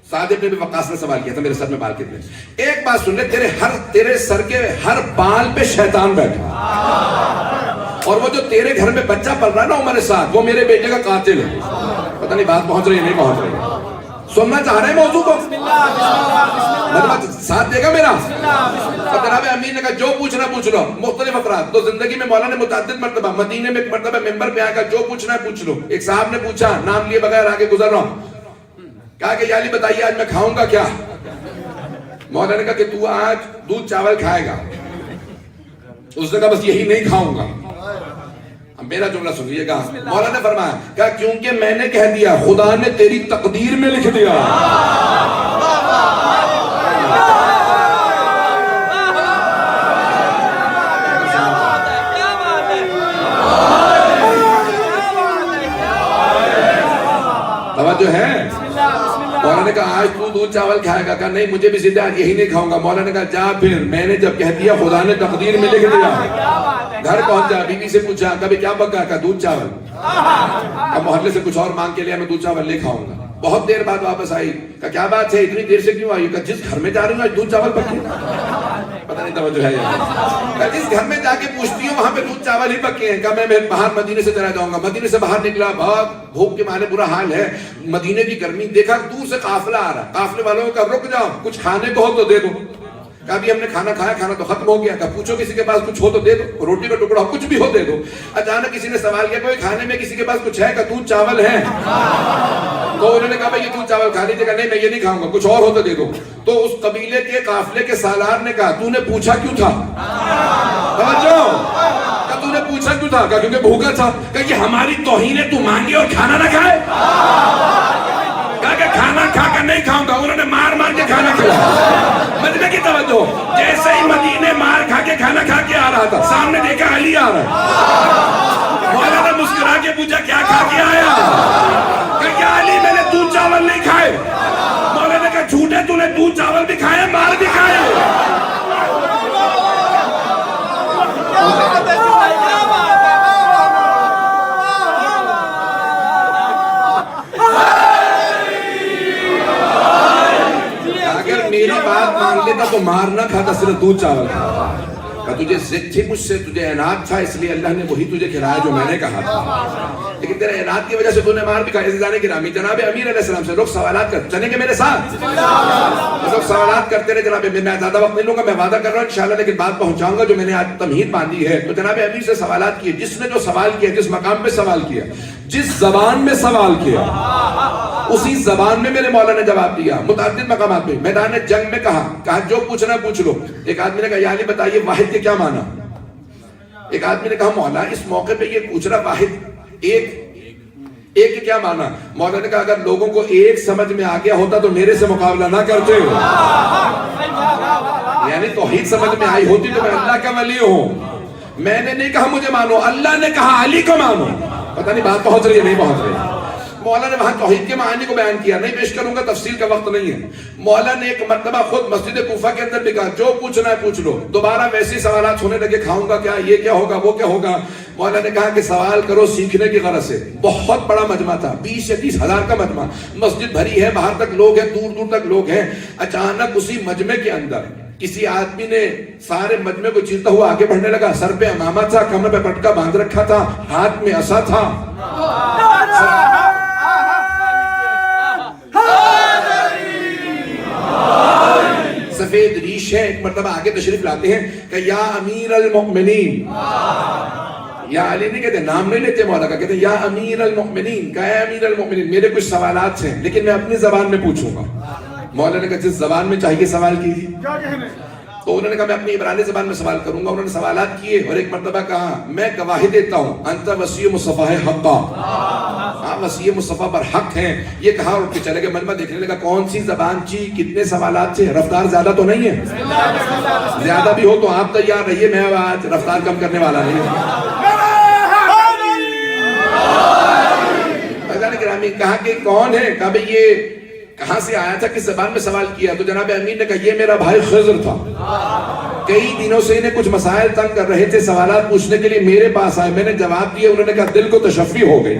سعد ابن ابی وقاص نے سوال کیا تھا میرے سر میں بال کتنے. ایک بات سن لے, تیرے سر کے ہر بال پہ شیطان بیٹھا, اور وہ جو تیرے گھر میں بچہ پل رہا ہے نا عمر سعد, وہ میرے بیٹے کا قاتل ہے. پتہ نہیں بات پہنچ رہی ہے نہیں پہنچ رہی. سننا چاہ رہے ہیں موضوع کو؟ مطلب ساتھ دے گا میرا؟ جناب امیر نے کہا جو پوچھنا پوچھ لو. مختلف افراد تو زندگی میں مولا نے متعدد مرتبہ, مدینے میں ایک مرتبہ ممبر پہ آیا کہا جو پوچھنا ہے پوچھ لو. ایک صاحب نے پوچھا, نام لیے بغیر آگے گزر رہا ہوں, کہا کہ یا علی بتائیے آج میں کھاؤں گا کیا؟ مولا نے کہا کہ تو آج دودھ چاول کھائے گا. اس نے کہا بس یہی نہیں کھاؤں گا. میرا جملہ سنیے گا, مولا نے فرمایا کہ کیونکہ میں نے کہہ دیا, خدا نے تیری تقدیر میں لکھ دیا. توجہ ہے؟ مولا نے کہا آج تو دودھ چاول کھائے گا, کہا نہیں مجھے بھی ضد ہے یہی نہیں کھاؤں گا. مولا نے کہا جا پھر, میں نے جب کہہ دیا خدا نے تقدیر میں لکھ دیا. گھر پہنچا, بیوی سے پوچھا کبھی کیا پکا, کہا دودھ چاول. اب محلے سے کچھ اور مانگ کے لیا, میں دودھ چاول نہیں کھاؤں گا. بہت دیر بعد واپس آئی, کہا کیا بات ہے اتنی دیر سے کیوں آئی؟ کہا جس گھر میں جا رہی ہوں آج دودھ چاول پکے. پتہ نہیں توجہ ہے کہا جس گھر میں جا کے پوچھتی ہوں وہاں پہ دودھ چاول ہی پکے ہیں. کہا میں باہر مدینے سے چلا جاؤں گا. مدینے سے باہر نکلا, بہت بھوک کے مارے برا حال ہے, مدینے کی گرمی, دیکھا دور سے قافلہ آ رہا. قافلے والوں کا رک جاؤ, کچھ کھانے کو ہو تو دے دو. کہا بھی ہم نے کھانا کھایا, کھانا تو ختم ہو گیا. کہا پوچھو کسی کے پاس کچھ ہو تو دے دو, روٹی کا ٹکڑا ہو کچھ بھی ہو دے دو. اچانک کسی نے سوال کیا کوئی کھانے میں کسی کے پاس کچھ ہے؟ کہا دودھ چاول ہے. تو انہوں نے کہا بھائی یہ دودھ چاول کھا لیجیے. کہا نہیں میں یہ نہیں کھاؤں گا, کچھ اور ہو تو دے دو. تو اس قبیلے کے قافلے کے سالار نے کہا تو نے پوچھا کیوں تھا؟ توجہ, کہا تو نے پوچھا کیوں تھا؟ کہا کیونکہ بھوکا تھا. کہا کہ ہماری توہین ہے تو مانگے اور کھانا نہ کھائے. کہا کہ کھانا کھا کر نہیں کھاؤں گا. انہوں نے مار مار کے کھانا کھلایا. مدینہ کی توجہ, جیسے ہی مدینے مار کھا کے کھانا کھا کے آ رہا تھا, سامنے دیکھا علی آ رہا ہے. مولا نے مسکرا کے پوچھا کیا کھا کے آیا؟ کہا کہ علی میں نے دودھ چاول نہیں کھائے. مولا نے کہا جھوٹے تو نے دودھ چاول بھی کھائے مار بھی کھائے. میری بات مان لیتا تو مار نہ کھاتا, صرف دودھ چاول کھاتا. تجھے ضد تھی مجھ سے, تجھے عناد تھا, اس لیے اللہ نے وہی تجھے کھلایا جو میں نے کہا تھا. لیکن تیرے عناد کی وجہ سے تو نے مار بھی کھایا. عزیزان گرامی, جناب امیر علیہ السلام سے لوگ سوالات کر چلیں گے میرے ساتھ. لوگ سوالات کرتے رہے جناب. میں زیادہ وقت نہیں لوں گا, میں وعدہ کر رہا ہوں انشاءاللہ, لیکن بات پہنچاؤں گا جو میں نے آج تمہید باندھی ہے. تو جناب امیر سے سوالات کیے, جس نے جو سوال کیا, جس مقام پہ سوال کیا, جس زبان میں سوال کیا, اسی زبان میں میرے مولا نے جواب دیا. متعدد مقامات میں, میدان جنگ میں کہا جو پوچھنا پوچھ لو. ایک آدمی نے کہا یا علی بتائیے واحد کے کیا معنی؟ ایک آدمی نے کہا مولا اس موقع پہ یہ پوچھ رہا واحد ایک کے کیا معنی؟ مولا نے کہا اگر لوگوں کو ایک سمجھ میں آ گیا ہوتا تو میرے سے مقابلہ نہ کرتے. یعنی توحید سمجھ میں آئی ہوتی تو میں اللہ کا ولی ہوں. میں نے نہیں کہا مجھے مانو, اللہ نے کہا علی کو مانو. پتہ نہیں بات پہنچ رہی ہے نہیں پہنچ رہی. مولا نے وہاں توحید کے معانی کو بیان کیا, نہیں پیش کروں گا, تفصیل کا وقت نہیں ہے. مولا نے ایک مرتبہ خود مسجد کوفہ کے اندر بھی کہا جو پوچھنا ہے پوچھ لو. دوبارہ ویسے سوالات ہونے لگے, کھاؤں گا کیا, یہ کیا ہوگا, وہ کیا ہوگا. مولا نے کہا کہ سوال کرو سیکھنے کی غرض سے. بہت بڑا مجمع تھا, 20 یا 30 ہزار کا مجمع, مسجد بھری ہے, باہر تک لوگ ہیں, دور دور تک لوگ ہیں. اچانک اسی مجمع کے اندر کسی آدمی نے سارے مجمع کو چیرتا ہوا آگے بڑھنے لگا. سر پہ امامہ تھا, کمر پہ پٹکا باندھ رکھا تھا, ہاتھ میں عصا تھا. سفید ریش ہے. ایک مرتبہ آگے تشریف لاتے ہیں کہ یا امیر المؤمنین, یا علی نہیں کہتے, نام نہیں لیتے مولا کا, کہتے ہیں یا امیر المؤمنین. کہ اے امیر المؤمنین میرے کچھ سوالات ہیں لیکن میں اپنی زبان میں پوچھوں گا. مولا نے کہا جس زبان میں چاہیے سوال کیجیے. تو انہوں نے کہا میں اپنی عبرانی زبان میں سوال کروں گا. انہوں نے سوالات کیے اور ایک مرتبہ کہا میں گواہی دیتا ہوں انت وصی مصطفیٰ حقا, ہاں وصی مصطفیٰ پر حق ہیں. یہ کہا اور اٹھ کے چلے گئے. مجمع دیکھنے لگا کون سی زبان چی, کتنے سوالات تھے. رفتار زیادہ تو نہیں ہے, زیادہ بھی ہو تو آپ تیار رہیے, میں آج رفتار کم کرنے والا نہیں ہوں. کہا کہ کون ہے, کہا بھئی یہ کہاں سے آیا تھا, کس زبان میں سوال کیا. تو جناب امیر نے کہا یہ میرا بھائی خضر تھا, کئی دنوں سے انہیں کچھ مسائل تنگ کر رہے تھے, سوالات پوچھنے کے لیے میرے پاس آئے, میں نے جواب دیا. انہوں نے کہا دل کو تشفی ہو گئی,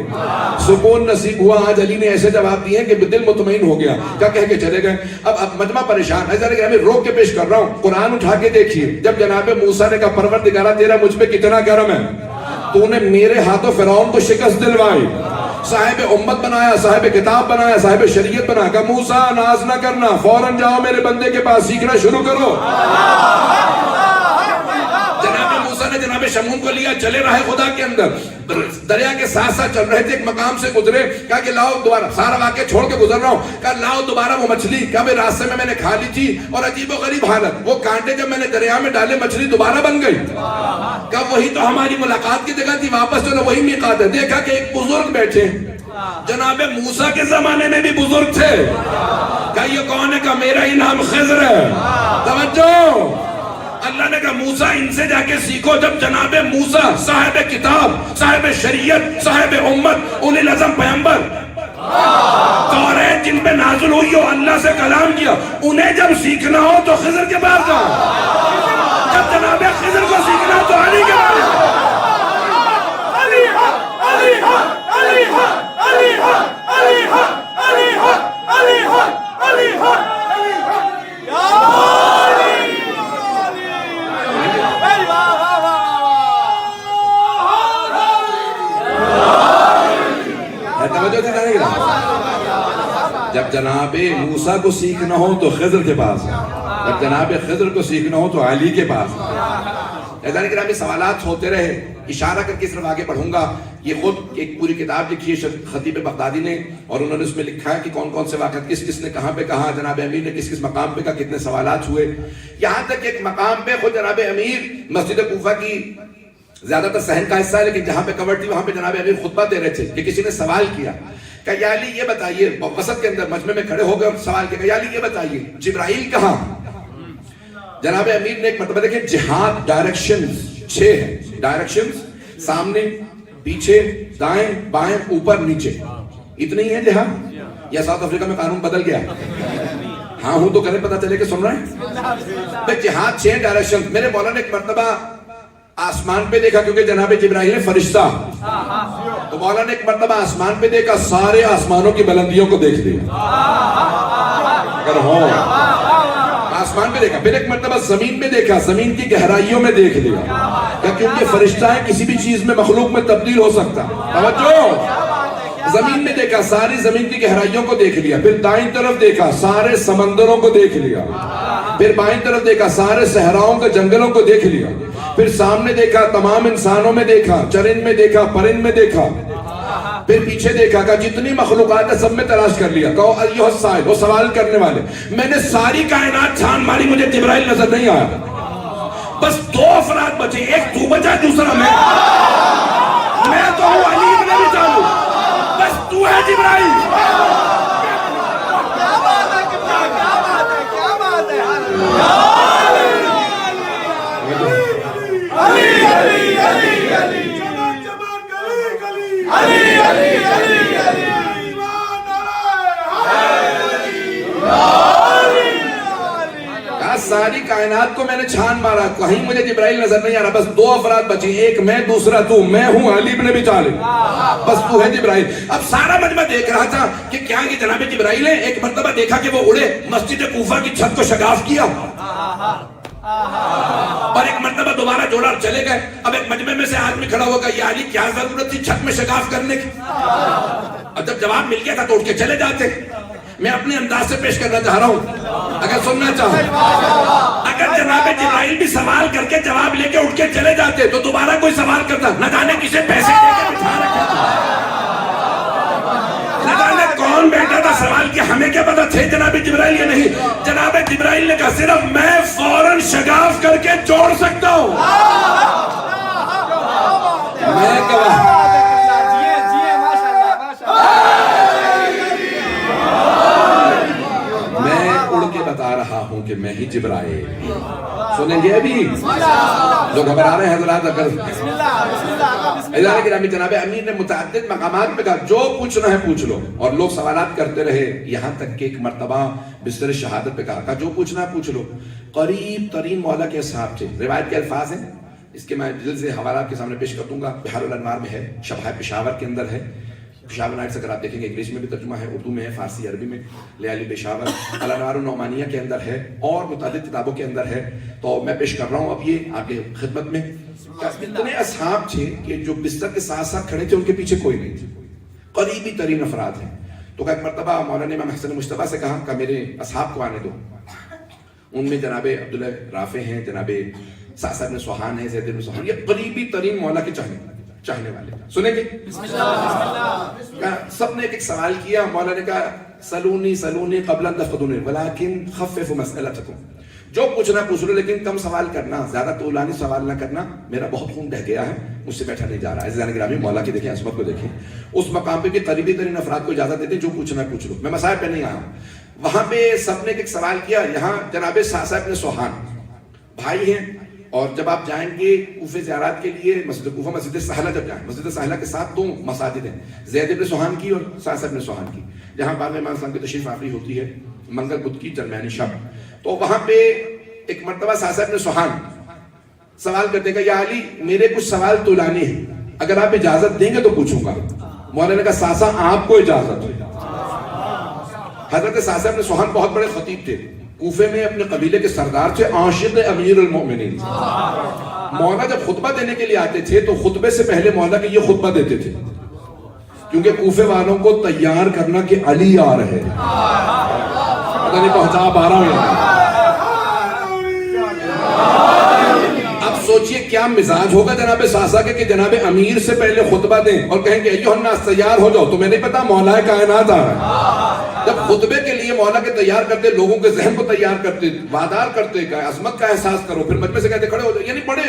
سکون نصیب ہوا. آج علی نے ایسے جواب دیے کہ دل مطمئن ہو گیا. کیا کہہ کے چلے گئے. اب مجمع پریشان ہے, میں روک کے پیش کر رہا ہوں. قرآن اٹھا کے دیکھیے. جب جناب موسیٰ نے کہا پروردگارا تیرا مجھ پہ کتنا کرم ہے, تو نے میرے ہاتھوں فرعون کو شکست دلوائی, صاحب امت بنایا, صاحب کتاب بنایا, صاحب شریعت بنایا. کہ موسیٰ ناز نہ کرنا, فوراً جاؤ میرے بندے کے پاس, سیکھنا شروع کرو. جناب موسیٰ نے جناب شمعون کو لیا, چلے رہے خدا کے اندر, دریا کے ساتھ ساتھ چل رہے تھے, ایک مقام سے گزرے. کہا کہ لاؤ دوبارہ, سارا واقعہ چھوڑ کے گزر رہا ہوں. کہا لاؤ دوبارہ وہ مچھلی. کہا بھئی راستے میں نے کھا لی تھی اور عجیب و غریب حالت, وہ کانٹے جب میں نے دریا میں ڈالے مچھلی دوبارہ بن گئی. کہا وہی تو ہماری ملاقات کی جگہ تھی, واپس چلو وہی میقات ہے. دیکھا کہ ایک بزرگ بیٹھے, جناب موسیٰ کے زمانے میں بھی بزرگ تھے. کہا یہ کون ہے, کہا میرا ہی نام خضر ہے. توجہ, اللہ نے کہا موسیٰ ان سے جا کے سیکھو. جب جناب موسیٰ صاحب کتاب, صاحب شریعت, صاحب امت, اولی العزم پیغمبر, توریت جن پہ نازل ہوئی ہو, اللہ سے کلام کیا, انہیں جب سیکھنا ہو تو خضر کے پاس جاؤ. جب جناب خضر کو سیکھنا ہو تو علی کے پاس جاؤ. علی حق, علی حق, علی حق, علی حق, علی حق, علی حق, علی حق, علی حق. جب جناب موسیٰ کو سیکھنا ہو تو خضر کے پاس, جب جناب خضر کو سیکھنا ہو تو علی کے پاس. عزیزان کرام سوالات ہوتے رہے, اشارہ کر کے صرف آگے بڑھوں گا. یہ خود ایک پوری کتاب لکھی ہے خطیب بغدادی نے, اور انہوں نے اس میں لکھا ہے کہ کون کون سے واقعات کس کس نے کہاں پہ کہا, جناب امیر نے کس کس مقام پہ کہا, کتنے سوالات ہوئے. یہاں تک ایک مقام پہ خود جناب امیر مسجد کوفہ کی زیادہ تر صحن کا حصہ ہے, لیکن جہاں پہ کور تھی وہاں پہ جناب امیر خطبہ دے رہے تھے کہ کسی نے سوال کیا کہ یا علی یہ بتائیے, وسط کے اندر مجمع میں کھڑے ہو گئے اور سوال کیا کہ یا علی یہ بتائیے جبرائیل کہاں. جناب امیر نے ایک مرتبہ دیکھیں جہاد ڈائریکشنز 6 ہیں, ڈائریکشنز سامنے, پیچھے, دائیں, بائیں, اوپر, نیچے, اتنی ہے جہاد. یا ساؤتھ افریقہ میں قانون بدل گیا؟ ہاں ہوں تو کریں, پتہ چلے کہ سن رہے ہیں. جہاد 6 ڈائریکشن. میرے مولا نے ایک مرتبہ آسمان پہ دیکھا, کیونکہ جناب جبرائیل ہے فرشتہ, تو مولا نے ایک مرتبہ آسمان پہ دیکھا, سارے آسمانوں کی بلندیوں کو دیکھ لیا اگر ہو. آسمان پہ دیکھا. پھر ایک مرتبہ زمین پہ دیکھا, زمین کی گہرائیوں میں دیکھ لیا, کیونکہ فرشتہ ہے, کسی بھی چیز میں مخلوق میں تبدیل ہو سکتا. توجہ, زمین میں دیکھا, ساری زمین کی گہرائیوں کو دیکھ لیا. پھر دائیں طرف دیکھا, سارے سمندروں کو دیکھ لیا. پھر بائیں طرف دیکھا, سارے صحراؤں کے جنگلوں کو دیکھ لیا. پھر سامنے دیکھا, تمام انسانوں میں دیکھا, چرند میں دیکھا, پرند میں دیکھا. پھر پیچھے دیکھا, کہا جتنی مخلوقات ہے سب میں تلاش کر لیا. کہو ایھا السائل, وہ سوال کرنے والے, میں نے ساری کائنات چھان ماری, مجھے جبرائیل نظر نہیں آیا. بس 2 افراد بچے, ایک تو بچا, دوسرا میں تو ہوں علی ابن ابی طالب, بس تو ہے جبرائیل. کیا بات ہے, کیا بات ہے, کیا بات ہے. علی علی علی علی علی علی علی علی ساری کائنات کو میں نے چھان مارا، کہیں مجھے جبرائیل نظر نہیں آ رہا، بس دو افراد بچے، ایک میں دوسرا تو، میں ہوں علی بن ابی طالب، بس تو ہے جبرائیل۔ اب سارا مجمع دیکھ رہا تھا کہ کیا یہ جناب جبرائیل ہے؟ ایک مرتبہ دیکھا کہ وہ اڑے، مسجد کوفہ کی چھت کو شگاف کیا، اور ایک مرتبہ دوبارہ جوڑا اور چلے گئے۔ اب ایک مجمع میں سے آدمی کھڑا ہوگا، یا علی کیا ضرورت تھی چھت میں شگاف کرنے کی؟ اور جب جواب مل گیا تھا تو اٹھ کے چلے جاتے۔ میں اپنے انداز سے پیش کرنا چاہ رہا ہوں، اگر سننا چاہو، اگر جناب جبرائیل بھی سوال کر کے جواب لے کے اٹھ کے چلے جاتے تو دوبارہ کوئی سوال کرتا، نہ جانے کسے پیسے دے کے بٹھا رکھا تھا، نہ جانے کون بیٹھا تھا سوال کیا، ہمیں کیا پتا تھے جناب جبرائیل یا نہیں؟ جناب جبرائیل نے کہا صرف میں فوراً شگاف کر کے جوڑ سکتا ہوں۔ میں گواہ، بتا رہا ہوں کہ میں ہی جبرائیل۔ سنیں گے ابھی جو گھبرا رہے ہیں حضرات، اگر جناب امیر نے متعدد مقامات پہ کہا جو پوچھنا ہے پوچھ لو، اور لوگ سوالات کرتے رہے، یہاں تک کہ ایک مرتبہ بستر شہادت پہ کہا جو پوچھنا ہے پوچھ لو۔ قریب ترین مولا کے اصحاب تھے، روایت کے الفاظ ہیں، اس کے میں جلد سے حوالہ آپ کے سامنے پیش کر دوں گا، بحار الانوار میں ہے، شبہ پشاور کے اندر ہے، پشاور نائٹس اگر آپ دیکھیں گے انگلش میں بھی ترجمہ ہے، اردو میں ہے، فارسی عربی میں، لیالی پشاور، الانوار النعمانیہ کے اندر ہے، اور متعدد کتابوں کے اندر ہے۔ تو میں پیش کر رہا ہوں اب یہ آپ کے خدمت میں۔ اتنے اصحاب تھے کہ جو بستر کے ساتھ ساتھ کھڑے تھے، ان کے پیچھے کوئی نہیں تھے، قریبی ترین افراد ہیں۔ تو ایک مرتبہ مولانا امام حسن مجتبیٰ سے کہا کہ میرے اصحاب کو آنے دو۔ ان میں جناب عبداللہ رافع ہیں، جناب سعد بن سوحان ہیں، زید بن سوحان، یہ قریبی ترین مولا کے چاہنے والے۔ سنیں گے؟ سب نے ایک سوال کیا، مولا نے کہا سلونی قبل ان تفقدونی ولکن خففوا مسئلتکم، جو پوچھنا پوچھ لو لیکن کم سوال کرنا، زیادہ طولانی سوال نہ کرنا، میرا بہت خون بہہ گیا ہے، مجھ سے بیٹھا نہیں جا رہا ہے۔ عزیزان گرامی، مولا کی دیکھیں، عظمت کو دیکھیں، اس مقام پہ بھی قریبی ترین افراد کو اجازت دیتے جو پوچھنا پوچھ لو، میں مسائل پہ نہیں آیا ہوں۔ وہاں پہ سب نے ایک سوال کیا، یہاں جناب سعد بن سوحان بھائی ہیں، اور جب آپ جائیں گے کوفے زیارات کے لیے مسجد کوفہ، مسجد سہلہ جب جائیں، مسجد سہلہ کے ساتھ دو مساجد ہیں، زید بن سوحان کی اور سعد بن سوحان کی، جہاں بعد امام صاحب کی تشریف آوری ہوتی ہے منگل بدھ کی درمیانی شب۔ تو وہاں پہ ایک مرتبہ سعد بن سوحان سوال کرتے کہ یا علی میرے کچھ سوال طولانی ہیں، اگر آپ اجازت دیں گے تو پوچھوں گا۔ مولانا نے کہا ساسا آپ کو اجازت ہے۔ حضرت سعد بن سوحان بہت بڑے خطیب تھے، کوفے میں اپنے قبیلے کے سردار تھے، عاشق امیر المؤمنین۔ مولا جب خطبہ دینے کے لیے آتے تھے تو خطبے سے پہلے مولا کے یہ خطبہ دیتے تھے، کیونکہ کوفے والوں کو تیار کرنا کہ علی آ رہے ہیں۔ پتہ نہیں پہنچا پا رہا ہوں۔ اب سوچئے کیا مزاج ہوگا جناب ساسا کے کہ جناب امیر سے پہلے خطبہ دیں اور کہیں کہ ایھا الناس تیار ہو جاؤ، تمہیں نہیں پتا مولا کائنات آ رہا ہے۔ جب خطبے کے لیے مولا کے تیار کرتے، لوگوں کے ذہن کو تیار کرتے، وادار کرتے کہ عظمت کا احساس کرو، پھر مجمع سے کہتے کھڑے ہو جاؤ، یعنی بڑے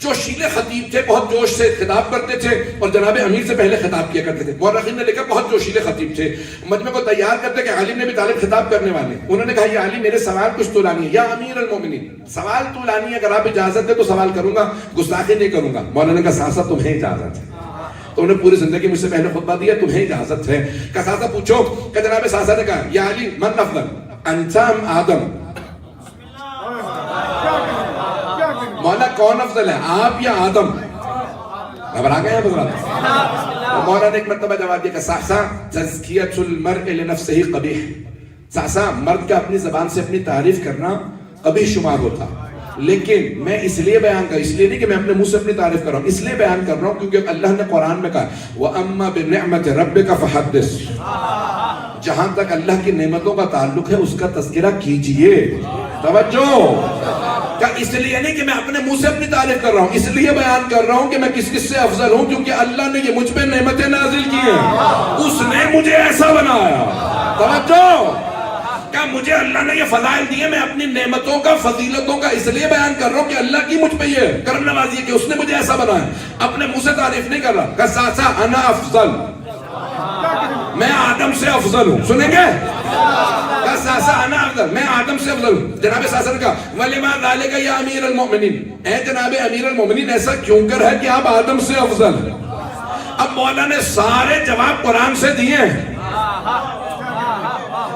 جوشیلے خطیب تھے، بہت جوش سے خطاب کرتے تھے اور جناب امیر سے پہلے خطاب کیا کرتے تھے۔ مورخین نے لکھا بہت جوشیلے خطیب تھے، مجمع کو تیار کرتے کہ علی بن ابی طالب خطاب کرنے والے، انہوں نے کہا یا علی میرے سوال کچھ طولانی ہے، یا امیر المومنین سوال طولانی ہے، اگر آپ اجازت دیں تو سوال کروں گا، گستاخی نہیں کروں گا۔ مولانا نے کہا ساسا تمہیں اجازت ہے، تو انہوں نے پوری زندگی مجھ سے پہلے خطبہ دیا، تمہیں اجازت ہے۔ کہ ساسا پوچھو، کہ جناب ساسا نے کہا یا علی من افضل انت ام آدم، مولا کون افضل ہے آپ یا آدم؟ گھبرا گئے ہیں حضرات؟ مولا نے ایک مرتبہ جواب دیا کہ ساسا تزکیۃ المرء لنفسہ قبیح، ساسا مرد کا اپنی زبان سے اپنی تعریف کرنا قبیح شمار ہوتا، لیکن میں اس لیے بیان کر، اس لیے نہیں کہ میں اپنے منہ سے اپنی تعریف کر رہا ہوں، اس لیے بیان کر رہا ہوں کیونکہ اللہ نے قرآن میں کہا وَأَمَّا بِنِعْمَةِ رَبِّكَ فَحَدِّثْ، جہاں تک اللہ کی نعمتوں کا تعلق ہے اس کا تذکرہ کیجئے۔ توجہ، کہ اس لیے نہیں کہ میں اپنے منہ سے اپنی تعریف کر رہا ہوں، اس لیے بیان کر رہا ہوں کہ میں کس کس سے افضل ہوں، کیونکہ اللہ نے یہ مجھ پہ نعمتیں نازل کی ہیں، اس نے مجھے ایسا بنایا۔ توجہ، کہ مجھے اللہ نے یہ فضائل دیے، میں اپنی نعمتوں کا، فضیلتوں کا اس لیے بیان کر رہا ہوں کہ اللہ کی مجھ پہ یہ کرم نوازی ہے کہ اس نے مجھے ایسا بنایا، اپنے منہ سے تعریف نہیں کر رہا۔ کہ ساسا انا افضل، میں آدم سے افضل ہوں، سنیں گے؟ کہ ساسا انا افضل، میں آدم سے افضل ہوں۔ جناب ساسا نے کہا وَلِمَا ذَلِكَ يَا امیر المؤمنین، اے جناب امیر المؤمنین ایسا کیوں کر ہے کہ آپ آدم سے افضل ہیں؟ اب مولا نے سارے جواب قرآن سے دیے ہیں،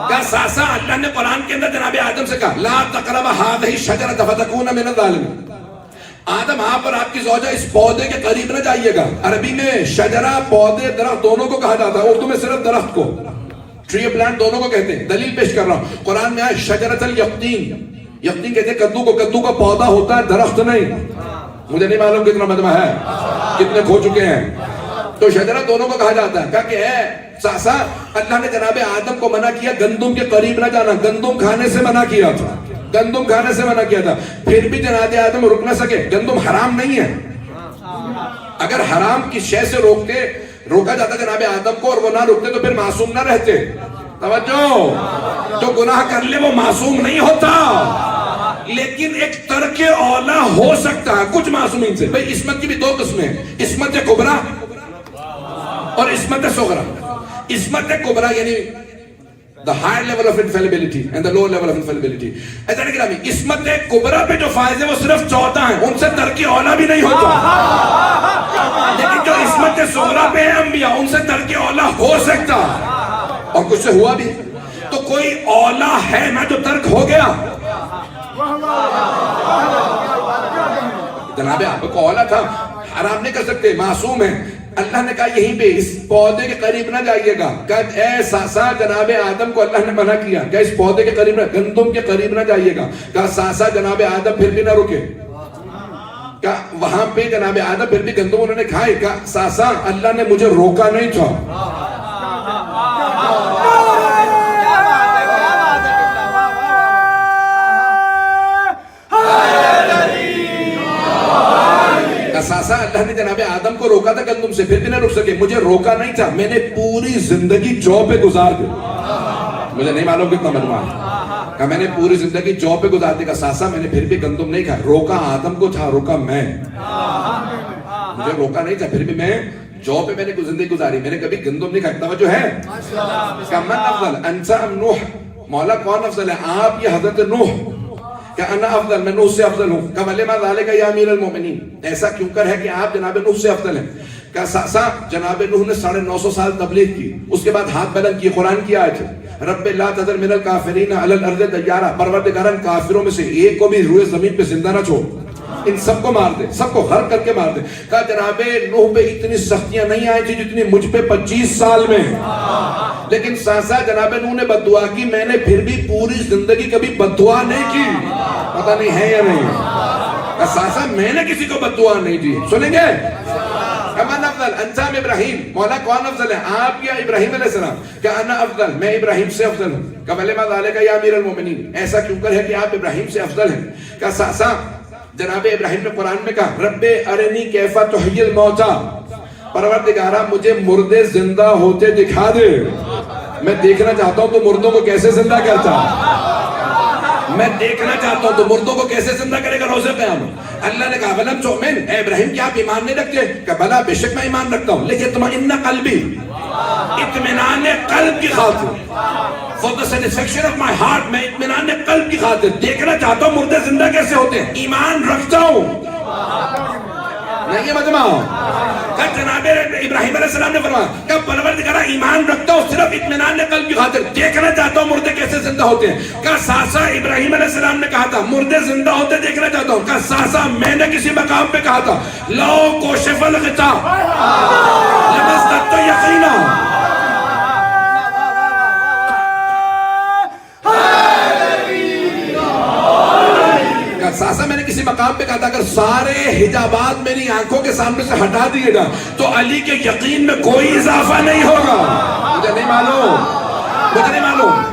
کہا ساسا اللہ نے قرآن کے اندر جناب آدم سے کہا لا تقرب هذه الشجرة فتكون من الظالمين. آدم آپ اور آپ کی زوجہ اس پودے کے قریب نہ جائیے گا. عربی میں شجرہ پودے درخت دونوں کو کہا جاتا ہے, اردو میں صرف درخت کو, ٹری پلانٹ دونوں کو کہتے ہیں. دلیل پیش کر رہا ہوں, قرآن میں آیا شجرۃ الیقطین, یقطین کہتے ہیں کدو کو, کدو کا پودا ہوتا ہے درخت نہیں. مجھے نہیں معلوم کتنا مجمع ہے, کتنے کھو چکے ہیں. تو شجرہ دونوں کو کہا جاتا ہے. کہا کہ اے ساسا اللہ نے جناب آدم کو منع کیا گندم کے قریب نہ جانا, گندم کھانے سے منع کیا تھا, گندم کھانے سے منع کیا تھا. پھر بھی جناب آدم رک نہ سکے. گندم حرام نہیں ہے, اگر حرام کی شے سے روکا جاتا جناب آدم کو اور وہ نہ رکتے تو پھر معصوم نہ رہتے. توجہ, جو گناہ کر لے وہ معصوم نہیں ہوتا, لیکن ایک ترک اولا ہو سکتا ہے کچھ معصومین سے. بھئی عصمت کی بھی دو قسمیں ہیں, عصمت کبریٰ اور عصمت صغریٰ. عصمت کبریٰ یعنی the higher level of infallibility and the lower level of infallibility. ایسا نہیں گرامی, عصمت کبریٰ پہ جو فائز ہے وہ صرف 14 ہیں, ان سے ترک اولا بھی نہیں ہوتا. لیکن جو عصمت صغریٰ پہ ہے انبیاء, ان سے ترک اولا ہو سکتا, اور کچھ سے ہوا بھی. تو کوئی اولا ہے نا جو ترک ہو گیا. جناب آپ کو اولا تھا, حرام نہیں کر سکتے, معصوم ہے. اللہ نے کہا یہیں پہ اس پودے کے قریب نہ جائیے گا. کہا اے ساسا جناب آدم کو اللہ نے منع کیا کہ اس پودے کے قریب نہ, گندم کے قریب نہ جائیے گا. کہا ساسا جناب آدم پھر بھی نہ رکے. کہا وہاں پہ جناب آدم پھر بھی گندم انہوں نے کھائے. کہا ساسا اللہ نے مجھے روکا نہیں تھا. ساسا اللہ نے جناب آدم کو روکا تھا گندم سے, پھر بھی نہ رک سکے. مجھے روکا نہیں تھا, میں نے پوری زندگی جو پہ گزار دی. مجھے نہیں معلوم کتنا مجمع ہے. کہا میں نے پوری زندگی جو پہ گزار دی. کہا ساسا میں نے پھر بھی گندم نہیں کھایا. روکا آدم کو تھا, روکا میں. مجھے روکا نہیں تھا, پھر بھی میں جو پہ میں نے زندگی گزاری, میں نے کبھی گندم نہیں کھایا. توجہ ہے. کہا من افضل انت ام نوح, مولا کون افضل ہے, آپ یا حضرت نوح؟ کہ انا افضل, میں نوح سے افضل ہوں. کہ ولی ما ذالک یا امیر المومنین, ایسا کیوں کر ہے کہ آپ جناب نوح سے افضل ہیں؟ کہ ساسا جناب نوح نے 950 سال تبلیغ کی, اس کے بعد ہاتھ بلند کی, قرآن کی آیت ہے رب لا تذر من الکافرین علی الارض دیارا, پروردگارن کافروں میں سے ایک کو بھی روئے زمین پہ زندہ نہ چھوڑ, ان سب کو مار دے, سب کو غرق کر کے مار دے. کہا جناب نوح پہ اتنی سختیاں نہیں آئی تھی جتنی مجھ پہ 25 سال میں. لیکن ساسا جناب نوح نے بد دعا کی, میں نے پھر بھی پوری زندگی کبھی بد دعا نہیں کی. پتہ نہیں ہے یا نہیں. ساسا میں نے کسی کو بد دعا نہیں دی. سنیں گے. من افضل انت ام ابراہیم, مولا کون افضل ہے, آپ یا ابراہیم علیہ السلام؟ کہ انا افضل, میں ابراہیم سے افضل ہوں. کہ ولی ما ذالک یا امیر المومنین, ایسا کیوں کر ہے کہ آپ ابراہیم سے افضل ہیں؟ کہ ساسا جناب ابراہیم نے قرآن میں کہا رب ارنی کیف تحیی الموتى, پروردگارا مجھے مردے زندہ ہوتے دکھا دے, میں دیکھنا چاہتا ہوں تو مردوں کو کیسے زندہ کرتا, میں دیکھنا چاہتا ہوں تو مردوں کو کیسے زندہ کرے گا روز قیامت. اللہ نے کہا ولم تؤمن, اے ابراہیم کیا آپ ایمان نہیں رکھتے؟ کہ بلا بے شک میں ایمان رکھتا ہوں, لیکن اطمئن قلبی, اطمینان قلب کی خاطر, for the satisfaction of my heart, میں اطمینان قلب کی خاطر دیکھنا چاہتا ہوں مردے زندہ کیسے ہوتے ہیں, ایمان رکھتا ہوں. نہیں مجمع. کہ جناب ابراہیم علیہ السلام نے فرمایا کہ پروردگارا ایمان رکھتا ہوں صرف اطمینان قلب کی خاطر, دیکھنا چاہتا ہوں مردے کیسے زندہ ہوتے ہیں. کہ ساسا ابراہیم علیہ السلام نے کہا تھا مردے زندہ ہوتے دیکھنا چاہتا ہوں. کہ ساسا میں نے کسی مقام پہ کہا تھا لو کوشف الغطا لمزددت یقینا. ساسا میں نے کسی مقام پہ کہا تھا اگر سارے حجابات میری آنکھوں کے سامنے سے ہٹا دیے گا تو علی کے یقین میں کوئی اضافہ نہیں ہوگا. مجھے نہیں معلوم, مجھے نہیں معلوم.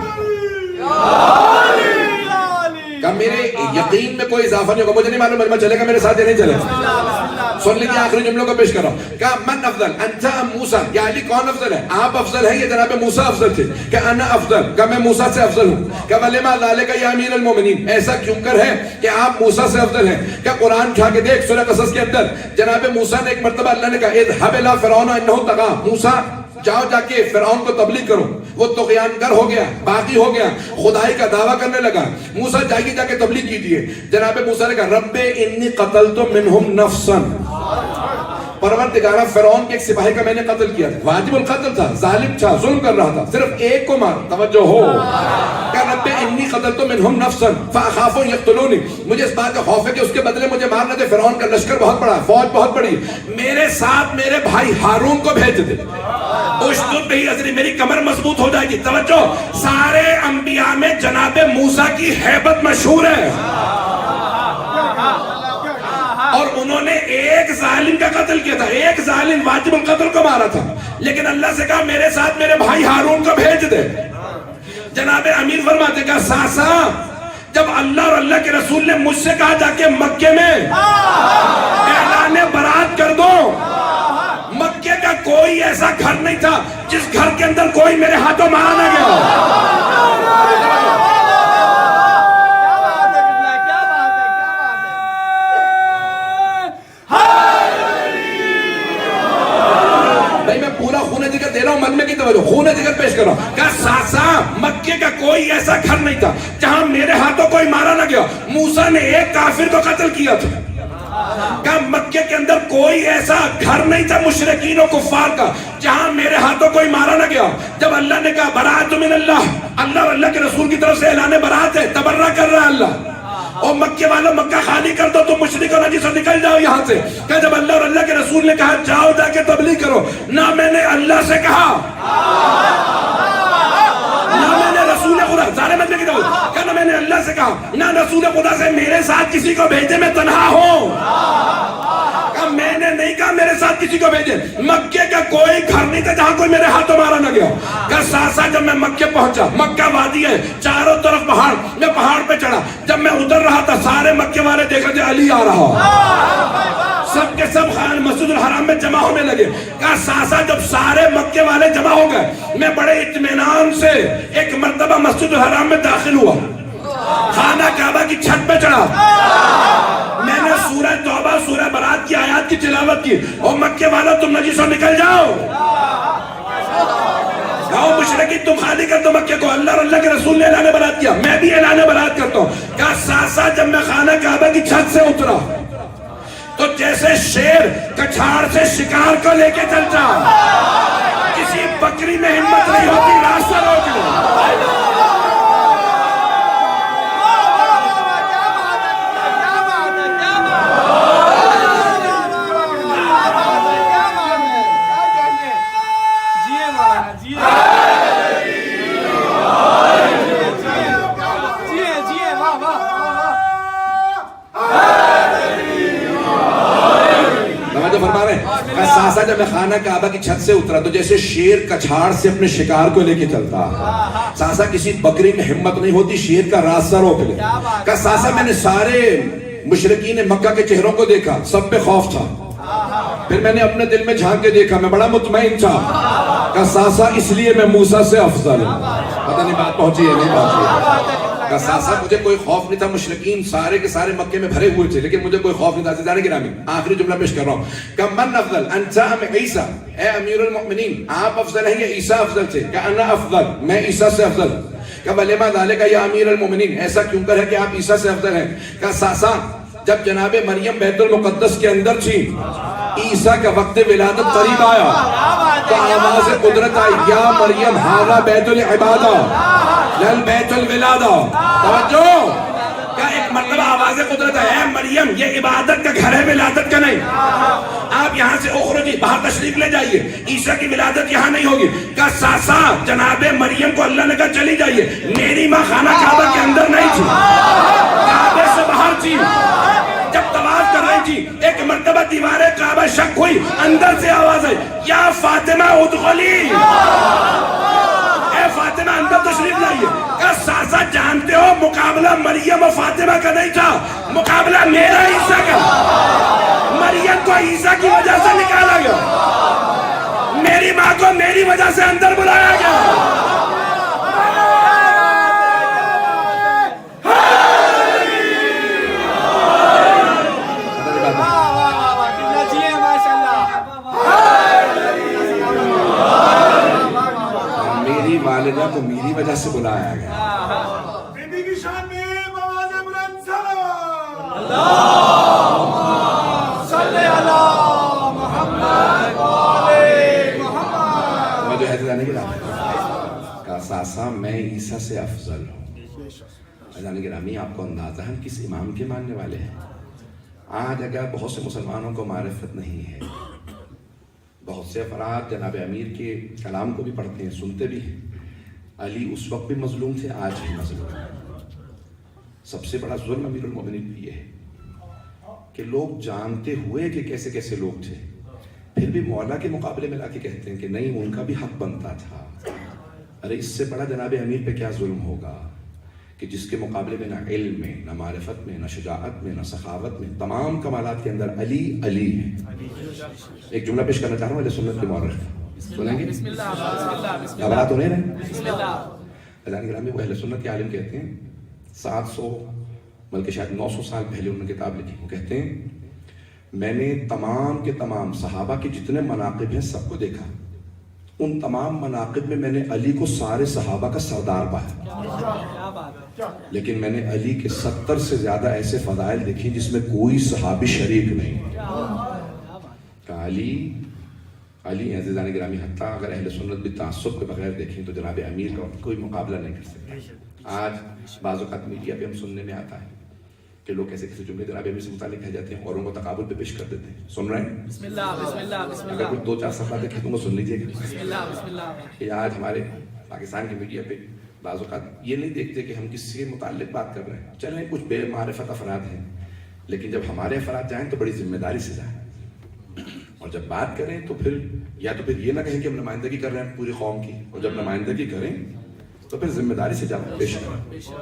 کہ میرے یقین میں کوئی اضافہ نہیں ہوگا. مجھے نہیں معلوم مجمع چلے گا میرے ساتھ یا نہیں چلے گا. سن لیجیے آخری جملوں کو پیش کر رہا ہوں. کہ من افضل انت ام موسیٰ, یا علی کون افضل ہے, آپ افضل ہیں یا جناب موسیٰ افضل تھے؟ کہ انا افضل, کہ میں موسیٰ سے افضل ہوں. کہ ولی ما ذالک یا امیر المومنین, ایسا کیوں کر ہے کہ آپ موسیٰ سے افضل ہیں؟ کہ قرآن اٹھا کے دیکھ سورہ قصص کے اندر جناب موسیٰ نے ایک مرتبہ اللہ نے کہا اذهب الى فرعون انه طغى, موسیٰ جاؤ جا کے فرعون کو تبلیغ کرو, وہ طغیان گر ہو گیا, باغی ہو گیا, خدائی کا دعویٰ کرنے لگا. موسیٰ جائیے جا کے تبلیغ کیجیے. جناب موسیٰ نے کہا رب انی قتلت منہم نفسا, پروردگارہ فرعون کے ایک سپاہی کا میں نے قتل کیا تھا، واجب القتل تھا، ظالم تھا، ظلم کر رہا تھا، صرف ایک کو مار. توجہ ہو. کہ رب انی قتلت منہم نفسا فاخاف ان یقتلونی، مجھے اس بات کا خوف ہے کہ اس کے بدلے مجھے مارنا دے. فرعون کا لشکر بہت بڑا، فوج بہت بڑی، میرے ساتھ میرے بھائی ہارون کو بھیج دے. اشدد بہ ازری، میری کمر مضبوط ہو جائے گی. توجہ، سارے انبیاء میں جناب موسیٰ کی ہیبت مشہور ہے، اور انہوں نے ایک ظالم کا قتل کیا تھا، ایک ظالم واجب القتل کو مارا تھا، لیکن اللہ سے کہا میرے ساتھ میرے بھائی ہارون کو بھیج دے. جناب امیر فرماتے کہ ساسا، جب اللہ اور اللہ کے رسول نے مجھ سے کہا جا کے مکے میں اعلان برات کر دو، مکے کا کوئی ایسا گھر نہیں تھا جس گھر کے اندر کوئی میرے ہاتھوں مارا نہ گیا. دے رہا ہوں، من میں کی توجہ، خون ذکر پیش کر رہا ہوں. کہا ساسا، مکے کا کوئی ایسا گھر نہیں تھا جہاں میرے ہاتھوں کوئی مارا نہ گیا. موسیٰ نے ایک کافر کو قتل کیا تھا. کہا مکے کے اندر کوئی ایسا گھر نہیں تھا مشرکین و کفار کا جہاں میرے ہاتھوں کوئی مارا نہ گیا. جب اللہ نے کہا برات من اللہ، اللہ اور اللہ کے رسول کی طرف سے اعلان برات ہے، تبرہ کر رہا ہے اللہ، اور مکے والوں مکہ خالی کر دو، تم مشرک اور نجس نکل جاؤ یہاں سے. کہ جب اللہ اور اللہ کے رسول نے کہا جاؤ جا کے تبلیغ کرو، نہ میں نے اللہ سے کہا نہ میں نے رسول خدا، ظالم میں کی دعوت، کہ نہ میں نے اللہ سے کہا نہ رسول خدا سے میرے ساتھ کسی کو بھیجے، میں تنہا ہوں. کہ میں نے نہیں کہا میرے ساتھ کسی کو بھیجے. مکے کا کوئی گھر نہیں تھا جہاں کوئی میرے ہاتھوں مارا نہ گیا. کہ ساسا جب میں مکے پہنچا، مکہ وادی ہے، چاروں طرف پہاڑ، میں پہاڑ پہ چڑھا، جب میں اتر رہا تھا سارے مکے والے دیکھا کہ علی آ رہا، سب کے سب مسجد الحرام میں جمع ہونے لگے. کہا ساسا جب سارے مکے والے جمع ہو گئے، میں بڑے اطمینان سے ایک مرتبہ مسجد الحرام میں داخل ہوا، خانہ کعبہ کی چھت پہ چڑھا، میں نے سورہ توبہ سورہ برات کی آیات کی تلاوت کی، اور مکے والوں تم نجسوں نکل جاؤ، کہو مشرکی تم خالی کر دو مکے کو. اللہ اور اللہ کے رسول نے اعلان برات کیا، میں بھی اعلان برات کرتا ہوں. کہا ساسا جب میں خانہ کعبہ کی چھت سے اترا تو جیسے شیر کچھاڑ سے شکار کو لے کے چلتا، کسی بکری میں ہمت نہیں ہوتی راستہ روک لے. ساسا جب میں خانہ کعبہ کی چھت سے اترا تو جیسے شیر کچھاڑ سے اپنے شکار کو لے کے چلتا، ساسا کسی بکری میں ہمت نہیں ہوتی شیر کا راستہ روک لے. کہ ساسا میں نے سارے مشرکین مکہ کے چہروں کو دیکھا، سب پہ خوف تھا. پھر میں نے اپنے دل میں جھانک کے دیکھا، میں بڑا مطمئن تھا. کہ ساسا اس لیے میں موسیٰ سے افضل ہوں. پتہ نہیں بات پہنچی ہے نہیں پہنچی. کہ ساسا مجھے کوئی خوف نہیں تھا، مشرکین سارے کے سارے مکے میں بھرے ہوئے تھے لیکن مجھے کوئی خوف نہیں تھا. عزیزان گرامی، آخری جملہ پیش کر رہا ہوں. کہ من افضل انت ام عیسیٰ، اے امیر المؤمنین آپ افضل ہیں یا عیسیٰ افضل تھے؟ کہ انا افضل، میں عیسیٰ سے افضل. کہ ولیما ذالک یا امیر المؤمنین، ایسا کیوں کر ہے کہ آپ عیسیٰ سے افضل ہیں؟ کہ ساسا جب جناب مریم بیت المقدس کے اندر تھی، عیسیٰ کا وقت ولادت قریب آیا تو آواز قدرت آئی، یا مریم ھذا بیت العبادہ لل بیت الولادہ. توجہ، کیا ایک مرتبہ آواز قدرت ہے، اے مریم یہ عبادت کا گھر ہے ولادت کا نہیں، آپ یہاں سے اخرجی، باہر تشریف لے جائیے، عیسیٰ کی ولادت یہاں نہیں ہوگی. کہ ساسا جناب مریم کو اللہ نے کہا چلی جائیے، میری ماں خانہ کعبہ کے اندر نہیں تھی، کعبے سے باہر تھی. جب طواف کر رہی تھی ایک مرتبہ دیوار کعبہ شک ہوئی، اندر سے آواز آئی، یا فاطمہ ادخلی، اے فاطمہ اندر تشریف لائیے. کہ ساسا جانتے ہو مقابلہ مریم و فاطمہ کا نہیں تھا، مقابلہ میرا عیسیٰ کا. مریم کو عیسیٰ کی وجہ سے نکالا گیا، میری ماں کو میری وجہ سے اندر بلایا گیا. والدہ کو میری وجہ سے بلایا گیا.
بیٹی کی شان میں بآواز بلند صلوات.
اللہم صلی علی محمد.
فیضان گرامی کا ساسا میں عیسیٰ سے افضل ہوں. فیضان گرامی آپ کو اندازہ ہم کس امام کے ماننے والے ہیں؟ آج اگر بہت سے مسلمانوں کو معرفت نہیں ہے، بہت سے افراد جناب امیر کے کلام کو بھی پڑھتے ہیں، سنتے بھی ہیں. علی اس وقت بھی مظلوم تھے، آج بھی مظلوم ہیں. سب سے بڑا ظلم امیر المومنین یہ ہے کہ لوگ جانتے ہوئے کہ کیسے کیسے لوگ تھے، پھر بھی مولا کے مقابلے میں لا کے کہتے ہیں کہ نہیں ان کا بھی حق بنتا تھا. ارے اس سے بڑا جناب امیر پہ کیا ظلم ہوگا کہ جس کے مقابلے میں نہ علم میں، نہ معرفت میں، نہ شجاعت میں، نہ سخاوت میں، تمام کمالات کے اندر علی علی ہے. ایک جملہ پیش کرنا چاہ رہا ہوں اہل سنت کے مورخ، سنیں گے؟ گھبرا تو نہیں رہے؟ فیضان گرامی وہ اہل سنت کے عالم کہتے ہیں 700 بلکہ شاید 900 سال پہلے انہوں نے کتاب لکھی. وہ کہتے ہیں میں نے تمام کے تمام صحابہ کے جتنے مناقب ہیں سب کو دیکھا، ان تمام مناقب میں میں نے علی کو سارے صحابہ کا سردار پایا، لیکن میں نے علی کے 70 سے زیادہ ایسے فضائل دیکھیں جس میں کوئی صحابی شریک نہیں. کہ علی عزیزان گرامی حتیٰ اگر اہل سنت بھی تعصب کے بغیر دیکھیں تو جناب امیر کا کوئی مقابلہ نہیں کر سکتا. آج بعض اوقات میڈیا پہ ہم سننے میں آتا ہے کہ لوگ کیسے کیسے جملے جناب امیر سے متعلق کہہ جاتے ہیں، اوروں کو تقابل پہ پیش کر دیتے ہیں. سن رہے ہیں؟
بسم اللہ بسم اللہ بسم اللہ.
اگر کچھ 2-4 صفحات کہہ دوں گا سن لیجیے گا.
بسم اللہ بسم اللہ.
کہ آج ہمارے پاکستان کی میڈیا پہ بعض اوقات یہ نہیں دیکھتے کہ ہم کس سے متعلق بات کر رہے ہیں. چلیں کچھ بے معرفت افراد ہیں، لیکن جب ہمارے افراد جائیں تو بڑی ذمہ داری سے جائیں، اور جب بات کریں تو پھر یا تو پھر یہ نہ کہیں کہ ہم نمائندگی کر رہے ہیں پوری قوم کی، اور جب نمائندگی کریں تو پھر ذمہ داری سے جانا پیش کریں.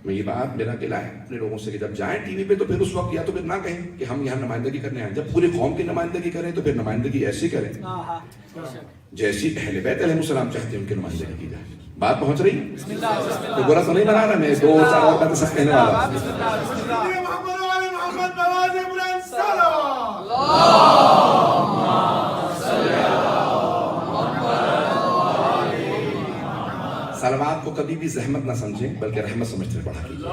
میں یہ بات میرا دل ہے اپنے لوگوں سے کہ جب جائیں ٹی وی پہ تو پھر اس وقت یا تو پھر نہ کہیں کہ ہم یہاں نمائندگی کرنے آئے، جب پوری قوم کی نمائندگی کریں تو پھر نمائندگی ایسی کریں جیسی اہل بیت علیہ السلام چاہتے ہیں ان کی نمائندگی کی جائے. بات پہنچ رہی ہے؟ تو برا تو نہیں بنا رہا میں 2-4 اور باتیں سب کہنے والا ہوں. صلوات کو کبھی بھی زحمت نہ سمجھیں بلکہ رحمت سمجھتے پڑھا کیجیے.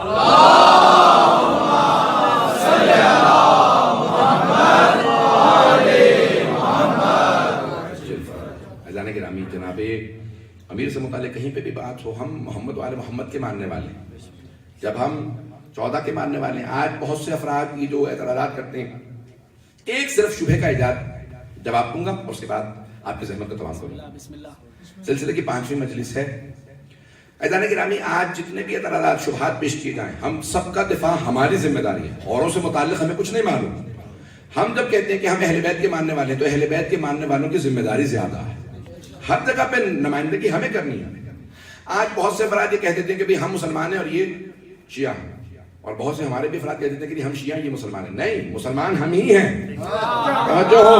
عزیزان گرامی جناب امیر سے متعلق کہیں پہ بھی بات ہو، ہم محمد وآل محمد کے ماننے والے ہیں. جب ہم 14 کے ماننے والے ہیں، آج بہت سے افراد کی جو اعتراضات کرتے ہیں، ایک صرف شبہ کا ایجاد جواب دوں گا اور اس کے بعد آپ کی زحمت کا تمام کروں گا. سلسلے کی 5ویں مجلس ہے. عزیزان گرامی آج جتنے بھی اعتراضات شبہات پیش کیے جائیں، ہم سب کا دفاع ہماری ذمہ داری ہے. اوروں سے متعلق ہمیں کچھ نہیں معلوم. ہم جب کہتے ہیں کہ ہم اہل بیت کے ماننے والے ہیں تو اہل بیت کے ماننے والوں کی ذمہ داری زیادہ ہے. ہر جگہ پہ نمائندگی ہمیں کرنی ہے. آج بہت سے افراد یہ کہہ دیتے ہیں کہ ہم مسلمان ہیں اور یہ شیعہ ہیں، اور بہت سے ہمارے بھی افراد کہہ دیتے ہیں کہ ہم شیعہ ہیں یہ مسلمان ہیں. نہیں، مسلمان ہم ہی ہیں. توجہ ہو،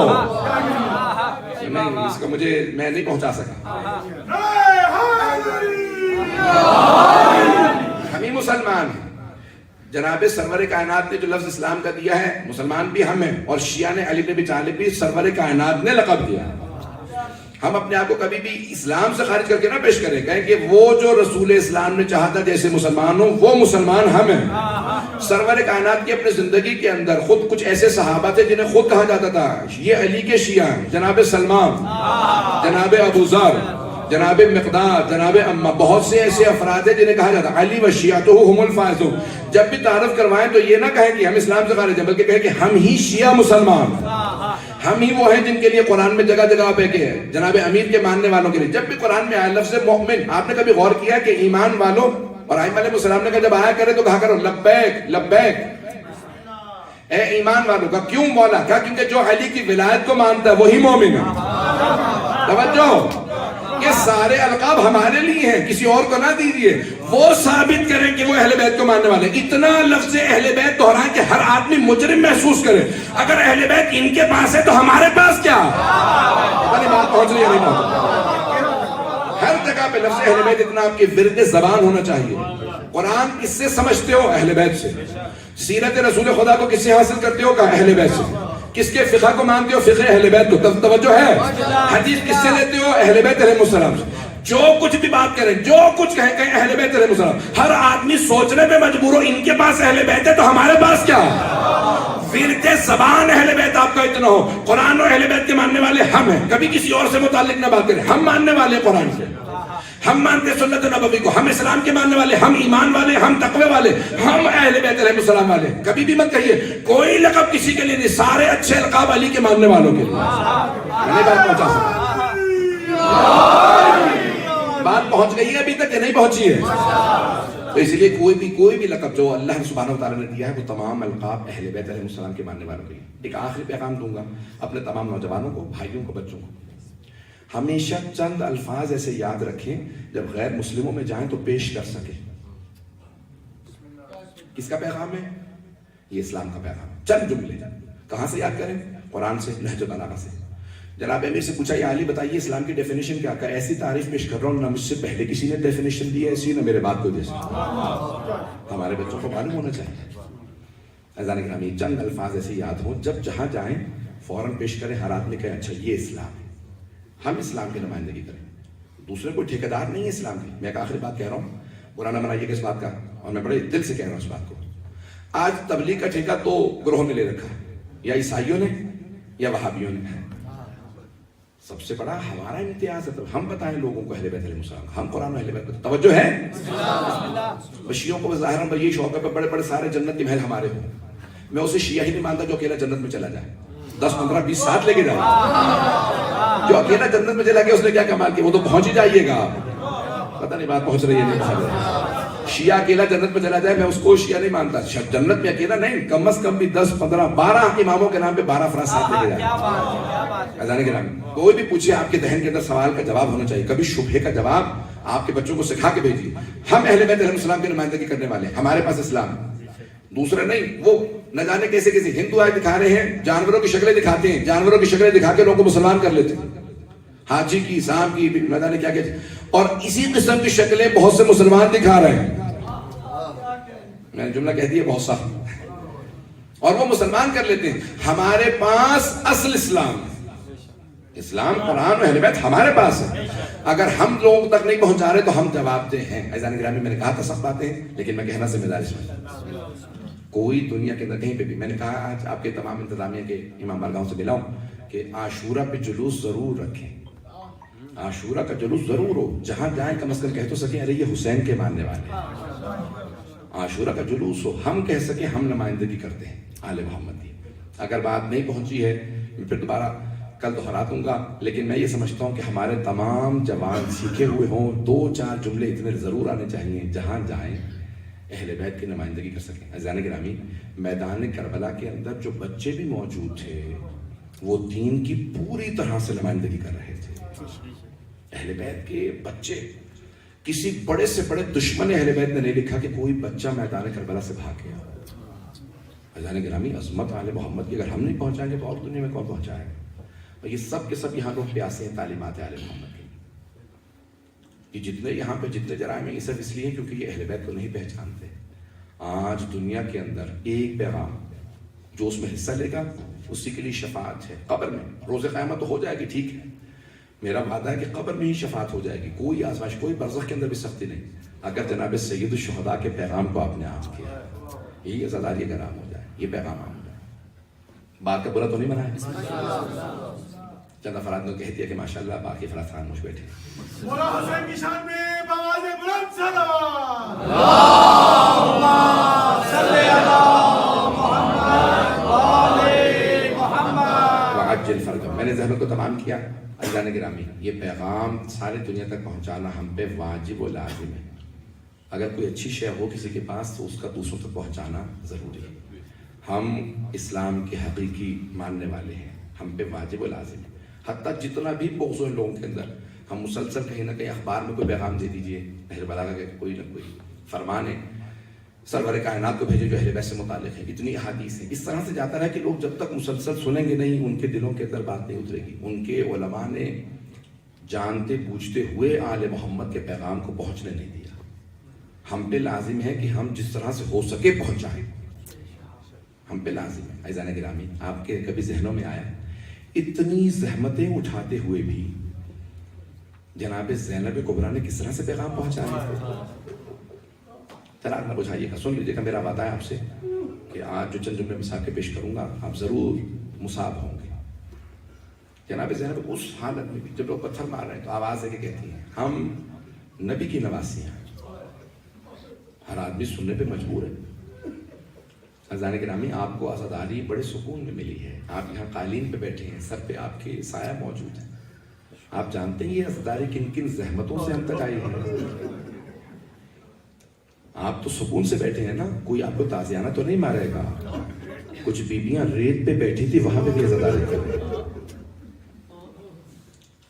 نہیں اس کو میں نہیں پہنچا سکا. ہم ہی مسلمان ہیں. جناب سرور کائنات نے جو لفظ اسلام کا دیا ہے، مسلمان بھی ہم ہیں، اور شیعہ نے علی بن ابی طالب بھی سرور کائنات نے لقب دیا. ہم اپنے آپ کو کبھی بھی اسلام سے خارج کر کے نہ پیش کریں، کہیں کہ وہ جو رسول اسلام نے چاہا تھا جیسے مسلمان ہوں وہ مسلمان ہم ہیں. سرور کائنات کی اپنے زندگی کے اندر خود کچھ ایسے صحابہ تھے جنہیں خود کہا جاتا تھا یہ علی کے شیعہ ہیں. جناب سلمان، جناب ابو ذر، جناب مقداد، جناب اما، بہت سے ایسے افراد ہیں جنہیں کہا جاتا علی و شیعتہ هم الفائزون. جب بھی تعارف کروائیں تو یہ نہ کہیں کہ ہم اسلام سے خارج ہیں، بلکہ کہیں کہ ہم ہی شیعہ مسلمان ہیں. ہم ہی وہ ہیں جن کے لیے قرآن میں جگہ جگہ پہ کہ ہے جناب امیر کے ماننے والوں کے لیے. جب بھی قرآن میں آیا لفظ مومن، آپ نے کبھی غور کیا کہ ایمان والوں، اور ائمہ علیہ السلام نے کہا جب آیا کرے تو کہا کرو لبیک لبیک اے ایمان والوں کا. کیوں مولا؟ کہا کیونکہ جو علی کی ولایت کو مانتا ہے وہی مومن ہے. توجہ، یہ سارے القاب ہمارے لیے ہیں، کسی اور کو نہ دیجیے. وہ ثابت کریں کہ وہ اہل بیت کو ماننے والے. اتنا لفظ اہل بیت دہرائیں کہ ہر آدمی مجرم محسوس کرے. اگر اہل بیت ان کے پاس ہے تو ہمارے پاس کیا؟ بات پہنچ رہی ہے نہیں پہنچ؟ ہر جگہ پہ لفظ اہل بیت اتنا آپ کی ورد زبان ہونا چاہیے. قرآن کس سے سمجھتے ہو؟ اہل بیت سے. سیرت رسول خدا کو کس سے حاصل کرتے ہو؟ اہل بیت سے. کس کے فقہ کو مانتے ہو؟ فقہ اہل بیت کو. توجہ ہے. حدیث کس سے لیتے ہو؟ اہل بیت علیہ السلام سے. جو کچھ بھی بات کریں، جو کچھ کہیں اہل بیت علیہ السلام. ہر آدمی سوچنے پہ مجبور ہو ان کے پاس اہل بیت ہے تو ہمارے پاس کیا؟ ورد زبان اہل بیت آپ کا اتنا نہ ہو. قرآن اور اہل بیت کے ماننے والے ہم ہیں. کبھی کسی اور سے متعلق نہ بات کریں. ہم ماننے والے قرآن سے, ہم مانتے سنت نبوی کو, ہم اسلام کے ماننے والے, ہم ایمان والے, ہم تقوی والے, ہم اہل بیت علیہ السلام والے. کبھی بھی مت کہیے کوئی لقب کسی کے لیے نہیں, سارے اچھے القاب علی کے ماننے والوں کے لیے. میں نے بات پہنچا سکتا, بات پہنچ گئی ہے ابھی تک کہ نہیں پہنچی ہے؟ تو اس لیے کوئی بھی لقب جو اللہ سبحانہ وتعالیٰ نے دیا ہے وہ تمام القاب اہل بیت علیہ السلام کے ماننے والوں کے لیے. ایک آخری پیغام دوں گا اپنے تمام نوجوانوں کو, بھائیوں کو, بچوں کو. ہمیشہ چند الفاظ ایسے یاد رکھیں جب غیر مسلموں میں جائیں تو پیش کر سکیں. کس کا پیغام ہے؟ یہ اسلام کا پیغام. چند جملے کہاں سے یاد کریں؟ قرآن سے, نہج البلاغہ سے. جناب امیر سے پوچھا, یا علی بتائیے اسلام کی ڈیفینیشن کیا؟ کہ ایسی تعریف پیش کر رہا ہوں نہ مجھ سے پہلے کسی نے ڈیفینیشن دی ہے ایسی, نہ میرے بعد کوئی دے سکتا. ہمارے بچوں کو معلوم ہونا چاہیے. اذان گرامی, چند الفاظ ایسے یاد ہوں جب جہاں جائیں فوراً پیش کریں, ہر آدمی کہے اچھا یہ اسلام ہے, ہم اسلام کی نمائندگی کریں. دوسرے کوئی ٹھیکیدار نہیں ہے اسلام کی. میں ایک آخری بات کہہ رہا ہوں, برا نہ منائیے کہ اس بات کا, اور میں بڑے دل سے کہہ رہا ہوں اس بات کو. آج تبلیغ کا ٹھیکہ دو گروہوں نے لے رکھا ہے, یا عیسائیوں نے یا وہابیوں نے. سب سے بڑا ہمارا امتیاز ہے. ہم بتائیں لوگوں کو اہل بیت علیہ السلام, ہم قرآن و اہل بیت. توجہ ہے؟ شیعوں کو ظاہراً یہی شوق ہے بڑے بڑے سارے جنت کے محل ہمارے ہوں. میں اسے شیعہ ہی نہیں مانتا جو اکیلا جنت میں چلا جائے, 10 15 20 ساتھ لے کے جائے. جو اکیلا جنت میں چلا گیا اس نے کیا کمال کیا؟ وہ تو پہنچ ہی جائیے گا. پتہ نہیں بات پہنچ رہی ہے نہیں پہنچ رہی. شیعہ اکیلا جنت میں چلا جائے, میں اس کو شیعہ نہیں مانتا. جنت میں اکیلا نہیں, کم از کم بھی 10 15 12 اماموں کے نام پہ 12 افراد ساتھ لے کے جائے. اذان کے نام کوئی بھی پوچھے, آپ کے ذہن کے اندر سوال کا جواب ہونا چاہیے. کبھی شبہے کا جواب آپ کے بچوں کو سکھا کے بھیجیے. ہم اہل بیت علیہ السلام کی نمائندگی کرنے والے ہیں, ہمارے پاس اسلام, دوسرے نہیں. وہ نہ جانے کیسے ہندو آئے دکھا رہے ہیں, جانوروں کی شکلیں دکھاتے ہیں, جانوروں کی شکلیں دکھا کے لوگوں کو مسلمان کر لیتے ہیں, حاجی کی, سام کی, نہ جانے کیا کیا. اور اسی قسم کی شکلیں بہت سے مسلمان دکھا رہے ہیں. میں نے جملہ کہہ دیا بہت سخت, اور وہ مسلمان کر لیتے ہیں. ہمارے پاس اصل اسلام ہے, اسلام قرآن و اہل بیت ہمارے پاس ہے. اگر ہم لوگوں تک نہیں پہنچا رہے تو ہم جواب دہ ہیں. ایزان گرامی, میں نے کہا تھا سخت باتیں ہیں, لیکن میں کہنا ذمہ داری سمجھتا. کوئی دنیا کے اندر کہیں پہ بھی, میں نے کہا آج آپ کے تمام انتظامیہ کے امام بارگاہوں سے ملا ہوں کہ عاشورہ پہ جلوس ضرور رکھیں. عاشورہ کا جلوس ضرور ہو, جہاں جائیں کم از کم کہہ تو سکیں ارے یہ حسین کے ماننے والے ہیں. عاشورہ کا جلوس ہو, ہم کہہ سکیں ہم نمائندگی کرتے ہیں آل محمد کی. اگر بات نہیں پہنچی ہے میں پھر دوبارہ کل دوہرا دوں گا, لیکن میں یہ سمجھتا ہوں کہ ہمارے تمام جوان سیکھے ہوئے ہوں, 2-4 جملے اتنے ضرور آنے چاہیے جہاں جائیں اہل بیت کی نمائندگی کر سکیں. عزیزان گرامی, میدان کربلا کے اندر جو بچے بھی موجود تھے وہ دین کی پوری طرح سے نمائندگی کر رہے تھے. اہل بیت کے بچے, کسی بڑے سے بڑے دشمن اہل بیت نے نہیں لکھا کہ کوئی بچہ میدان کربلا سے بھاگ گیا. عزیزان گرامی, عظمت آل محمد کی اگر ہم نہیں پہنچائیں گے تو اور دنیا میں کون پہنچائے گا؟ اور یہ سب کے سب یہاں لوگ پیاسے ہیں تعلیمات آل محمد کی. یہ جتنے یہاں پہ جتنے جرائم ہیں یہ صرف اس لیے کیونکہ یہ اہل بیت کو نہیں پہچانتے. آج دنیا کے اندر ایک پیغام جو اس میں حصہ لے گا اسی کے لیے شفاعت ہے. قبر میں روز قیامت تو ہو جائے گی, ٹھیک ہے, میرا وعدہ ہے کہ قبر میں ہی شفاعت ہو جائے گی. کوئی آزمائش, کوئی برزخ کے اندر بھی سختی نہیں, اگر جناب سید الشہداء کے پیغام کو آپ نے عام کیا. یہی عزاداری اگر عام ہو جائے, یہ پیغام عام ہو جائے. بات کا برا تو نہیں بنایا. چند افراد نے کہہ دیا کہ ماشاءاللہ, باقی افراد خاموش بیٹھے.
مولا حسین کی شان میں بآواز بلند صلوات.
اللہم صلی علی محمد وآل محمد
وعجل فرجہ. میں نے ذہنوں کو تمام کیا. عزیزان گرامی, یہ پیغام ساری دنیا تک پہنچانا ہم پہ واجب و لازم ہے. اگر کوئی اچھی شے ہو کسی کے پاس تو اس کا دوسروں تک پہنچانا ضروری ہے. ہم اسلام کے حقیقی ماننے والے ہیں, ہم پہ واجب و لازم ہے. حتیٰ جتنا بھی بغض ہے لوگوں کے اندر, ہم مسلسل کہیں نہ کہیں اخبار میں کوئی پیغام دے دیجئے اہل بلاغہ کا کوئی نہ کوئی فرمان ہے, سرور کائنات کو بھیجے جو اہل بیت سے متعلق ہے. اتنی احادیث ہے, اس طرح سے جاتا رہا کہ لوگ جب تک مسلسل سنیں گے نہیں ان کے دلوں کے اندر بات نہیں اترے گی. ان کے علماء نے جانتے بوجھتے ہوئے آل محمد کے پیغام کو پہنچنے نہیں دیا. ہم پہ لازم ہے کہ ہم جس طرح سے ہو سکے پہنچائیں, ہم پہ لازم ہے. عزیزان گرامی, آپ کے کبھی ذہنوں میں آیا اتنی زحمتیں اٹھاتے ہوئے بھی جناب زینب کبریٰ نے کس طرح سے پیغام پہنچایا؟ چلا نہ بجھائیے گا, سن لیجیے گا. میرا وعدہ ہے آپ سے کہ آج جو چند جملے مثال کے پیش کروں گا آپ ضرور مصاب ہوں گے. جناب زینب اس حالت میں بھی جب لوگ پتھر مار رہے ہیں تو آواز ہے کہ کہتی ہیں ہم نبی کی نواسی ہیں. ہر آدمی سننے پہ مجبور ہے. عزیزان گرامی آپ کو عزاداری بڑے سکون میں ملی ہے. آپ یہاں قالین پہ بیٹھے ہیں, سر پہ آپ کے سایہ موجود ہے. آپ جانتے ہیں یہ عزاداری کن کن زحمتوں سے ہم تک آئی ہے. آپ تو سکون سے بیٹھے ہیں نا, کوئی آپ کو تازیانہ تو نہیں مارے گا. کچھ بیبیاں ریت پہ بیٹھی تھی, وہاں پہ بھی عزاداری کر رہے ہیں.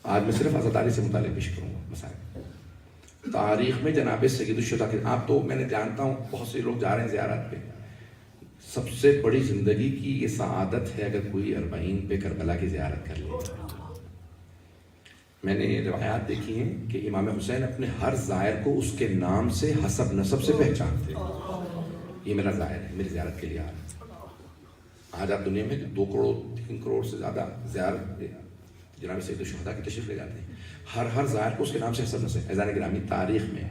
آج میں صرف عزاداری سے متعلق پیش کروں گا مسائل. تاریخ میں جناب سید الشہداء کے, آپ تو میں نے جانتا ہوں بہت سے لوگ جا رہے ہیں زیارت پہ, سب سے بڑی زندگی کی یہ سعادت ہے اگر کوئی 40 پہ کربلا کی زیارت کر لے. میں نے روایات دیکھی ہیں کہ امام حسین اپنے ہر زائر کو اس کے نام سے حسب نسب سے پہچانتے ہیں. یہ میرا زائر ہے, میری زیارت کے لیے آ رہا ہے. آج آپ دنیا میں 2 کروڑ 3 کروڑ سے زیادہ زیارت جناب سید الشہداء کی تشریف لے جاتے ہیں. ہر زائر کو اس کے نام سے حسب نسب. عزیزان گرامی تاریخ میں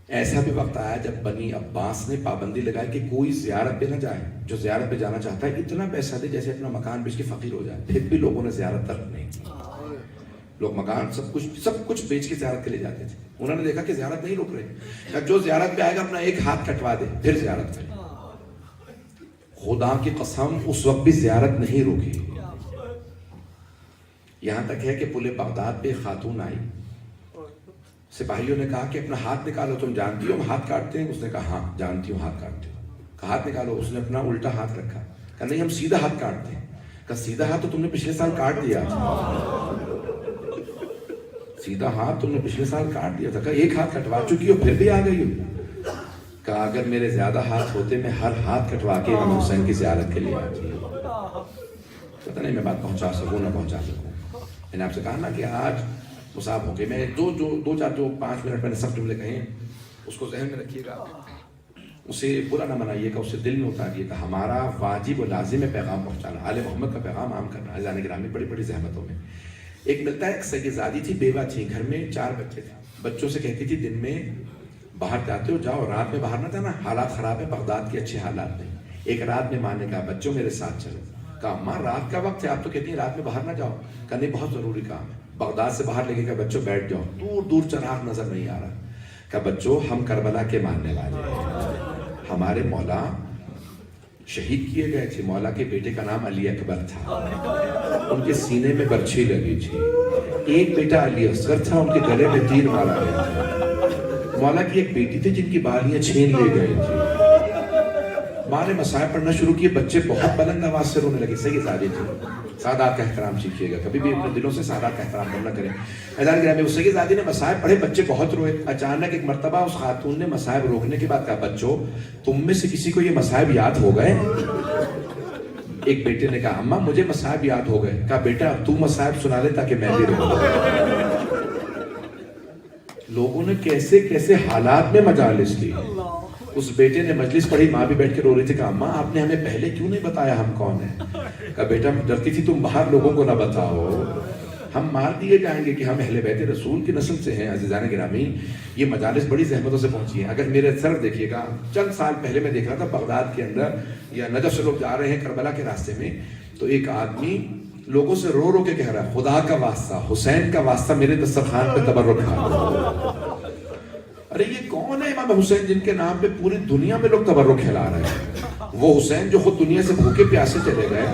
ایسا بھی وقت آیا جب بنی عباس نے پابندی لگائی کہ کوئی زیارت پہ نہ جائے. جو زیارت پہ جانا چاہتا ہے اتنا پیسہ دے جیسے اپنا مکان بیچ کے فقیر ہو جائے. پھر بھی لوگوں نے زیارت ترک نہیں کی. لوگ مکان سب کچھ بیچ کے زیارت کے لے جاتے تھے. انہوں نے دیکھا کہ زیارت نہیں رک رہے, جو زیارت پہ آئے گا اپنا ایک ہاتھ کٹوا دے پھر زیارت کرے. خدا کی قسم اس وقت بھی زیارت نہیں روکی. یہاں تک ہے کہ پل بغداد پہ خاتون آئی, سپاہیوں نے کہا کہ اپنا ہاتھ نکالو, تم جانتی ہو ہم ہاتھ کاٹتے ہیں؟ اس نے کہا ہاں جانتی ہوں ہاتھ کاٹتے ہو. کہا ہاتھ نکالو. اس نے اپنا الٹا ہاتھ رکھا. کہا نہیں ہم سیدھا ہاتھ کاٹتے ہیں. کہا سیدھا ہاتھ تو تم نے پچھلے سال کاٹ دیا. سیدھا ہاتھ تم نے پچھلے سال کاٹ دیا تھا. کہا ایک ہاتھ کٹوا چکی ہو پھر بھی آ گئی ہو. کہا اگر میرے زیادہ ہاتھ ہوتے میں ہر ہاتھ کٹوا کے امام حسین کی زیارت کے لیے آتی. پتہ نہیں میں بات پہنچا سکوں نہ پہنچا سکوں. میں نے آپ سے کہا نا کہ آج مصاب ہو کے میں دو چار 5 منٹ میں نے سب جملے کہیں, اس کو ذہن میں رکھیے گا, اسے برا نہ منائیے گا, اسے دل میں اتاریے گا. ہمارا واجب و لازم ہے پیغام پہنچانا, آل محمد کا پیغام عام کرنا. عزیزان گرامی بڑی بڑی زحمتوں میں ایک ملتا ہے, ایک سیدزادی تھی, بیوہ تھی, گھر میں 4 بچے تھے. بچوں سے کہتی تھی دن میں باہر جاتے ہو جاؤ, رات میں باہر نہ جانا, حالات خراب ہے بغداد کے اچھے حالات نہیں. ایک رات میں ماں نے کہا بچوں میرے ساتھ چلو. کہا ماں رات کا وقت ہے, آپ تو کہتی ہیں رات میں باہر نہ جاؤ. کہا نہیں بہت ضروری کام ہے. بغداد سے باہر لے کے کہا بچوں بیٹھ جاؤ, دور دور چراغ نظر نہیں آ رہا. کہا بچوں ہم کربلا کے ماننے والے ہیں, ہمارے مولا شہید کیے گئے تھے. مولا کے بیٹے کا نام علی اکبر تھا, ان کے سینے میں برچھی لگی تھی. ایک بیٹا علی اصغر تھا, ان کے گلے میں تیر مارا گیا تھا. مولا کی ایک بیٹی تھی جن کی بالیاں چھین لی گئی تھی. ماں نے مسائل پڑھنا شروع کیے, بچے بہت بلند آواز سے رونے لگے. سیدزادی تھی. سادات کا احترام سیکھیے گا, کبھی بھی اپنے دلوں سے سادات کا احترام کرنا کریں. عزیزان گرامی اس سیدزادی نے مسائل پڑھے, بچے بہت روئے. اچانک ایک مرتبہ اس خاتون نے مسائب روکنے کے بعد کہا بچوں تم میں سے کسی کو یہ مسائب یاد ہو گئے؟ ایک بیٹے نے کہا اماں مجھے مسائب یاد ہو گئے. کہا بیٹا تو مسائب سنا لے تاکہ میں بھی رہوں. لوگوں نے کیسے کیسے حالات میں مجالس کی. اس بیٹے نے مجلس پڑھی, ماں بھی بیٹھ کے رو رہی تھی. کہا اماں آپ نے ہمیں پہلے کیوں نہیں بتایا ہم کون ہیں؟ کہا بیٹا ڈرتی تھی تم باہر لوگوں کو نہ بتاؤ, ہم مار دیے جائیں گے کہ ہم اہل بیت رسول کی نسل سے ہیں. عزیزان گرامی یہ مجالس بڑی زحمتوں سے پہنچی ہیں. اگر میرے سر دیکھیے گا, چند سال پہلے میں دیکھ رہا تھا بغداد کے اندر یا نجف سے لوگ جا رہے ہیں کربلا کے راستے میں, تو ایک آدمی لوگوں سے رو رو کے کہہ رہا ہے خدا کا واسطہ, حسین کا واسطہ میرے دسترخوان پہ تبرک کھا. ارے یہ کون ہے امام حسین جن کے نام پہ پوری دنیا میں لوگ تبرک کھلا رہے ہیں؟ وہ حسین جو خود دنیا سے بھوکے پیاسے چلے گئے,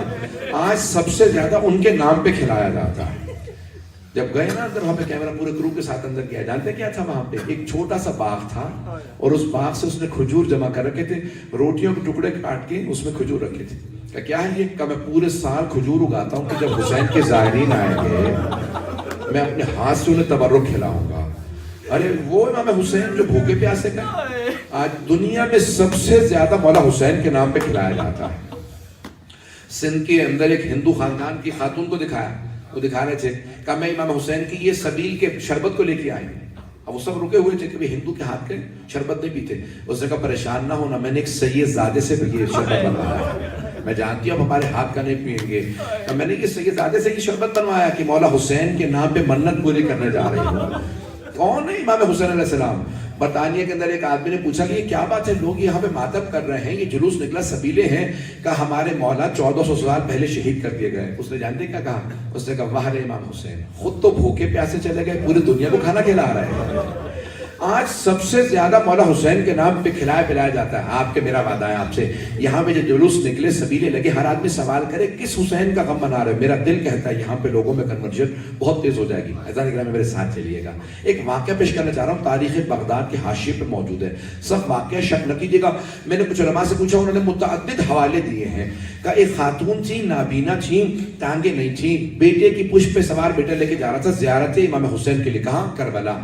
آج سب سے زیادہ ان کے نام پہ کھلایا جاتا ہے. جب گئے نا اندر, وہاں پہ کیمرہ پورے کرو کے ساتھ اندر گیا, جانتے کیا تھا وہاں پہ؟ ایک چھوٹا سا باغ تھا اور اس باغ سے اس نے کھجور جمع کر رکھے تھے, روٹیوں کے ٹکڑے کاٹ کے اس میں کھجور رکھے تھے. کہ کیا ہے یہ؟ کہ میں پورے سال کھجور اگاتا ہوں کہ جب حسین کے زائرین آئیں گے میں اپنے ہاتھ سے انہیں تبرک کھلاؤں گا. ارے وہ امام حسین جو بھوکے پیاسے گئے, آج دنیا میں سب سے زیادہ مولا حسین کے نام پہ کھلایا جاتا ہے. سندھ کے اندر ایک ہندو خاندان کی خاتون کو دکھایا, وہ دکھا رہے تھے, کہا میں امام حسین کی یہ سبیل کے شربت کو لے کے آئے. اب وہ سب رکے ہوئے تھے, کبھی ہندو کے ہاتھ کے شربت نہیں پیتے. اس نے کہا پریشان نہ ہونا, میں نے ایک سید زادے سے بھی یہ شربت بنوایا, میں جانتی ہوں ہمارے ہاتھ کا نہیں پئیں گے. میں نے یہ سید زادے سے یہ شربت بنوایا کہ مولا حسین کے نام پہ منت پوری کرنے جا رہی ہوں. کون ہے امام حسین علیہ السلام؟ برطانیہ کے اندر ایک آدمی نے پوچھا کہ یہ کیا بات ہے، لوگ یہاں پہ ماتم کر رہے ہیں، یہ جلوس نکلا، سبیلے ہیں، کہ ہمارے مولا 1400 سال پہلے شہید کر دیے گئے۔ اس نے جانتے کیا کہا؟ اس نے کہا واہ رے امام حسین، خود تو بھوکے پیاسے چلے گئے، پوری دنیا کو کھانا کھلا رہے ہیں۔ آج سب سے زیادہ مولا حسین کے نام پہ کھلایا پلایا جاتا ہے۔ آپ کے میرا وعدہ ہے آپ سے، یہاں پہ جو جلوس نکلے، سبیلے لگے، ہر آدمی سوال کرے کس حسین کا غم منا رہے؟ میرا دل کہتا ہے یہاں پہ لوگوں میں کنورجن بہت تیز ہو جائے گی۔ اذان اکرام میں میرے ساتھ چلیے گا، ایک واقعہ پیش کرنا چاہ رہا ہوں، تاریخ بغداد کے حاشیے پہ موجود ہے، سب واقعہ شک نہ کیجیے گا۔ میں نے کچھ علماء سے پوچھا، انہوں نے متعدد حوالے دیے ہیں کہ ایک خاتون تھی، نابینا تھی، ٹانگیں نہیں تھیں، بیٹے کی پشت پہ سوار بیٹا لے کے جا رہا تھا زیارت امام حسین کے لیے، کہاں؟ کربلا۔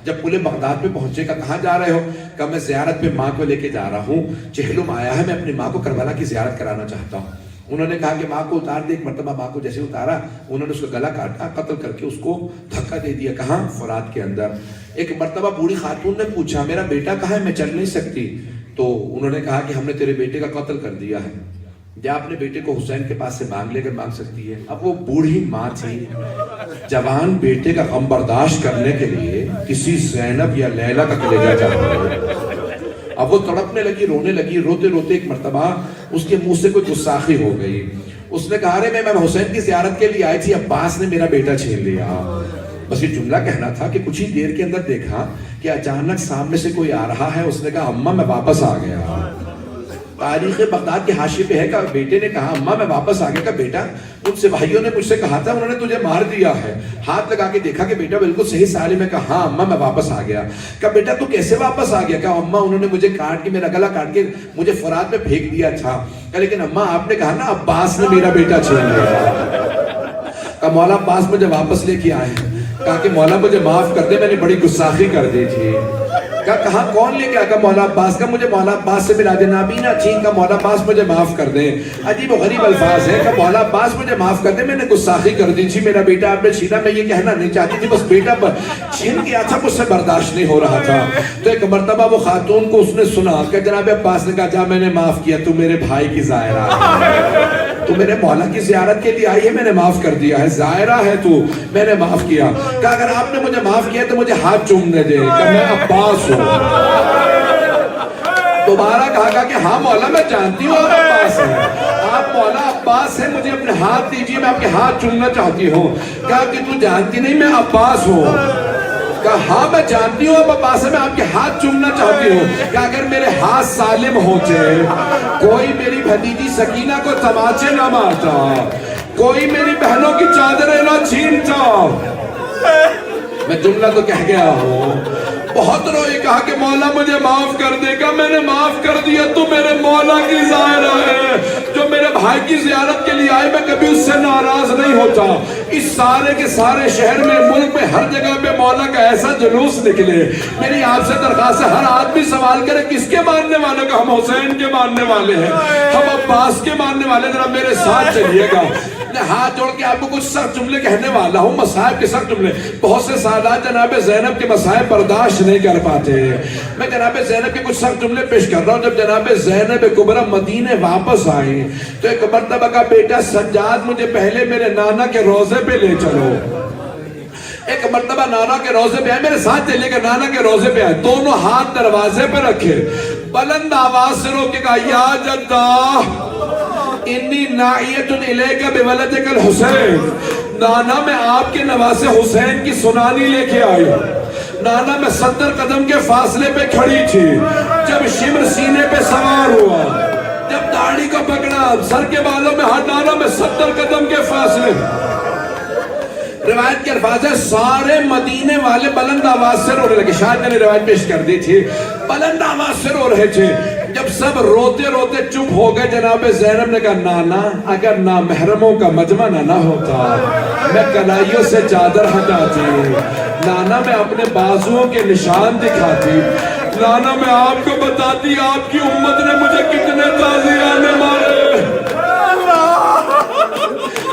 جب پورے بغداد پہ پہنچے گا، کہاں جا رہے ہو؟ کہ میں زیارت پہ ماں کو لے کے جا رہا ہوں، چہلم آیا ہے، میں اپنی ماں کو کربلا کی زیارت کرانا چاہتا ہوں۔ انہوں نے کہا کہ ماں کو اتار دے۔ ایک مرتبہ ماں کو جیسے اتارا، انہوں نے اس کا گلا کاٹا، قتل کر کے اس کو دھکا دے دیا۔ کہاں؟ فرات کے اندر۔ ایک مرتبہ بوڑھی خاتون نے پوچھا میرا بیٹا کہاں ہے، میں چل نہیں سکتی، تو انہوں نے کہا کہ ہم نے تیرے بیٹے کا قتل کر دیا ہے، جا اپنے بیٹے کو حسین کے پاس سے مانگ لے کر مانگ سکتی ہے۔ اب وہ بوڑھی ماں تھی، جوان بیٹے کا غم برداشت کرنے کے لیے کسی زینب یا لیلا کا کلیجہ چاہتا ہے۔ اب وہ تڑپنے لگی، رونے لگی، روتے روتے ایک مرتبہ اس کے منہ سے کوئی گستاخی ہو گئی۔ اس نے کہا میں حسین کی زیارت کے لیے آئی تھی، عباس نے میرا بیٹا چھین لیا۔ بس یہ جملہ کہنا تھا کہ کچھ ہی دیر کے اندر دیکھا کہ اچانک سامنے سے کوئی آ رہا ہے۔ اس نے کہا اماں میں واپس آ گیا۔ تاریخ بغداد کے حاشیے پہ ہے کہ بیٹے نے کہا اماں میں واپس آ گیا۔ کہ بیٹا ان سپاہیوں نے مجھ سے کہا تھا انہوں نے تجھے مار دیا ہے۔ ہاتھ لگا کے دیکھا کہ بیٹا بالکل صحیح سالم ہے۔ کہا ہاں اماں میں واپس آ گیا۔ کہ بیٹا تو کیسے واپس آ گیا؟ کہا اماں انہوں نے مجھے کاٹ کے، میرا گلا کاٹ کے مجھے فرات میں پھینک دیا تھا، لیکن اماں آپ نے کہا نا عباس نے میرا بیٹا چھین لیا۔ کہا مولا عباس مجھے واپس لے کے آئے۔ کہا کہ مولا مجھے معاف کر دے، میں نے بڑی گستاخی کر دی تھی۔ کہاں کون لے گیا؟ کہ مولا عباس کا، مجھے مولا عباس سے ملا دے۔ نابینا تھی، کہ مولا عباس مجھے معاف کر دے۔ عجیب و غریب الفاظ ہے کہ مولا عباس مجھے معاف کر دے، میں نے گستاخی کر دی تھی، میرا بیٹا آپ نے چھینا، میں یہ کہنا نہیں چاہتی تھی، بس بیٹا چھین گیا تھا، مجھ سے برداشت نہیں ہو رہا تھا۔ تو ایک مرتبہ وہ خاتون کو اس نے سنا کہ جناب عباس نے کہا جا میں نے معاف کیا، تو میرے بھائی کی زائرہ ہے، تو میرے مولا کی زیارت کے لیے آئی ہے، میں نے معاف کر دیا ہے، زائرہ ہے تو میں نے معاف کیا۔ کہ اگر آپ نے مجھے معاف کیا تو مجھے ہاتھ چومنے دے کہ میں عباس ہوں۔ دوبارہ کہا کہ ہاں مولا میں جانتی ہوں آپ عباس ہیں، آپ مولا عباس ہیں، مجھے اپنے ہاتھ دیجئے، میں آپ کے ہاتھ چومنا چاہتی ہوں۔ کہا کہ تو جانتی نہیں میں عباس ہوں؟ کہا ہاں میں جانتی ہوں آپ عباس ہیں، میں آپ کے ہاتھ چومنا چاہتی ہوں۔ کہ اگر میرے ہاتھ سالم ہوتے، کوئی میری بھتیجی سکینہ کو تماچے نہ مارتا، کوئی میری بہنوں کی چادریں نہ چھینتا۔ میں جملہ تو کہہ گیا ہوں، بہت روئی، کہا کہ مولا مجھے معاف کر دے گا، میں نے معاف کر دیا، تو میرے مولا کی زائرہ ہے، جو میرے بھائی کی زیارت کے لیے آئے، میں کبھی اس سے ناراض نہیں ہوتا۔ اس سارے کے سارے شہر میں، ملک میں، ہر جگہ پہ مولا کا ایسا جلوس نکلے۔ میری آپ سے درخواست ہے، ہر آدمی سوال کرے کس کے ماننے والے کا؟ ہم حسین کے ماننے والے ہیں، ہم عباس کے ماننے والے، ذرا میرے ساتھ چلیے گا۔ میں ہاتھ جوڑ کے آپ کو کچھ سخت جملے کہنے والا ہوں، مصائب کے سخت جملے۔ بہت سے سادات جناب زینب کے مصائب برداشت نہیں کر پاتے۔ میں جناب زینب کے کچھ سخت جملے پیش کر رہا ہوں۔ جب جناب زینب کبریٰ مدینے واپس آئیں تو ایک مرتبہ کا بیٹا سجاد مجھے پہلے میرے نانا کے روضے پہ لے چلو۔ ایک مرتبہ نانا کے روضے پہ آئے، میرے ساتھ چلے گا، نانا کے روضے پہ آئے، دونوں ہاتھ دروازے پہ رکھے، بلند آواز سے رو کے کہا یا جدہ انی نائیت الیک بولدک الحسین، نانا میں آپ کے نواسے حسین کی سنانی لے کے آئی۔ نانا میں 70 قدم کے فاصلے پہ کھڑی تھی، جب شمر سینے پہ سوار ہوا، جب داڑھی کو پکڑا، سر کے بالوں میں ہاتھ ڈالا، میں 70 قدم کے فاصلے۔ روایت کے الفاظ ہے سارے مدینے والے بلند آواز سے رونے لگے، شاید میں نے روایت پیش کر دی تھی، بلند آواز سے رو رہے تھے۔ جب سب روتے روتے چپ ہو گئے، جناب زینب نے کہا نانا اگر نامحرموں کا مجمع نہ ہوتا میں کلائیوں سے چادر ہٹاتی، نانا میں اپنے بازوؤں کے نشان دکھاتی، نانا میں آپ کو بتاتی آپ کی امت نے مجھے کتنے تازیانے مارے،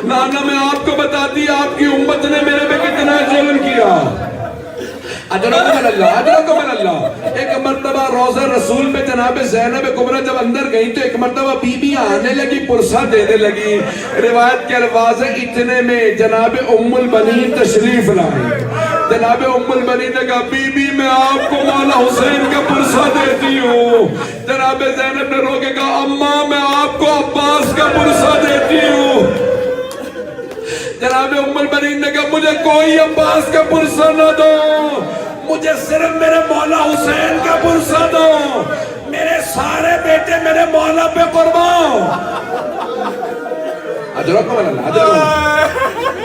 نانا میں آپ کو بتاتی آپ کی امت نے میرے پہ کتنا ظلم کیا۔ اجرکم اللہ، اجرکم اللہ۔ ایک مرتبہ روضہ رسول پہ جناب زینب کبریٰ جب اندر گئی تو ایک مرتبہ بی بی آنے لگی، پرسہ دینے لگی۔ روایت کے الفاظ اتنے میں جناب ام البنین تشریف لائی۔ جناب ام المنین نے کہا بی بی میں آپ کو مولا حسین کا پرسہ دیتی ہوں. جناب زینب نے رو کے کہا اماں میں آپ کو عباس کا پرسہ دیتی ہوں. جناب ام المنین نے کہا مجھے کوئی عباس کا پرسہ نہ دو, مجھے صرف میرے مولا حسین کا پرسہ دو, میرے سارے بیٹے میرے مولا پہ قربان.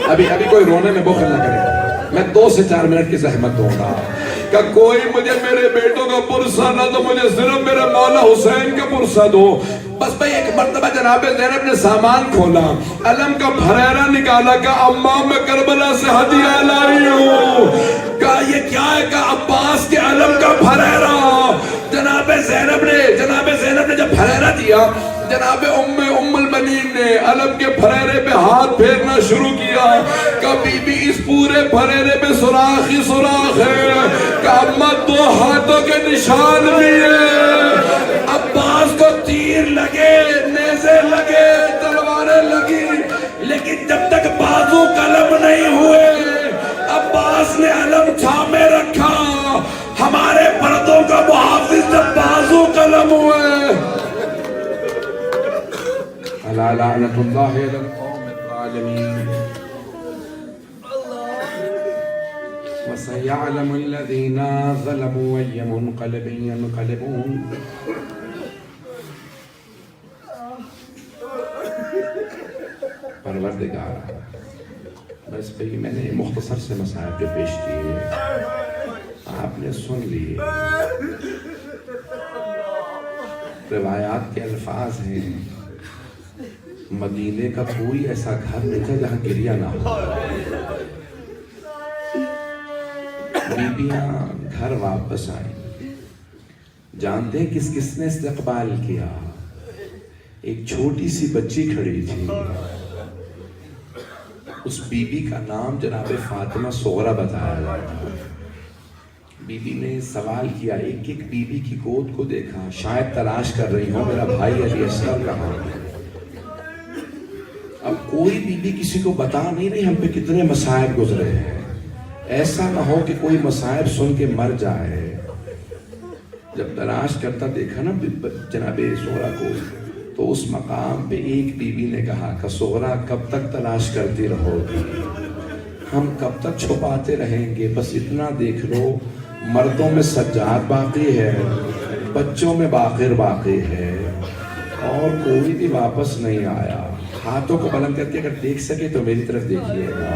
ابھی کوئی رونے میں بخل نہ کرے, میں 2 سے 4 منٹ کی زحمت دوں گا کہ کوئی مجھے میرے بیٹوں کا پرسہ نہ دو, مجھے صرف میرے مولا حسین کا پرسہ دو. بس بھئی ایک مرتبہ جناب زینب نے سامان کھولا, علم کا پھریرا نکالا, کہا اماں میں کربلا سے ہدیہ لائی ہوں. کہا یہ کیا ہے؟ کہا عباس کے علم کا پھریرا. جناب زینب نے جب پھریرا دیا, جناب ام المنین نے علم کے پھریرے پہ ہاتھ پھیرنا شروع کیا. کہا بی بی اس پورے پھریرے پہ سوراخ ہی سوراخ ہے. کہا اماں 2 ہاتھوں کے نشان بھی ہے. عباس کو تیر لگے, نیزے لگے, تلواریں لگی, لیکن جب تک بازو قلم نہیں ہوئے عباس نے علم تھامے رکھا. ہمارے پردوں کا محافظ جب بازو قلم ہوئے. الا لعنت اللہ علی القوم الظالمین وسيعلم الذين ظلموا أي منقلب ينقلبون. پروردگار بس بھئی میں نے مختصر سے مسائل جو پیش کیے آپ نے سن لیے. روایات کے الفاظ ہیں مدینے کا کوئی ایسا گھر نہیں تھا جہاں گریہ نہ ہو. بیبیاں گھر واپس آئیں, جانتے ہیں کس کس نے استقبال کیا؟ ایک چھوٹی سی بچی کھڑی تھی, اس بی بی کا نام جناب فاطمہ صغرا بتایا جاتا. بی بی نے سوال کیا, ایک ایک بی بی کی گود کو دیکھا, شاید تلاش کر رہی ہوں میرا بھائی علی اصغر کہاں. اب کوئی بی بی کسی کو بتا نہیں رہی ہم پہ کتنے مصائب گزرے ہیں. ایسا نہ ہو کہ کوئی مصائب سن کے مر جائے. جب تلاش کرتا دیکھا نا جناب صغرا کو, تو اس مقام پہ ایک بی بی نے کہا کہ صغرا کب تک تلاش کرتی رہو گی, ہم کب تک چھپاتے رہیں گے, بس اتنا دیکھ لو مردوں میں سجاد باقی ہے, بچوں میں باقر باقی ہے, اور کوئی بھی واپس نہیں آیا. ہاتھوں کو بلند کر کے اگر دیکھ سکے تو میری طرف دیکھیے گا.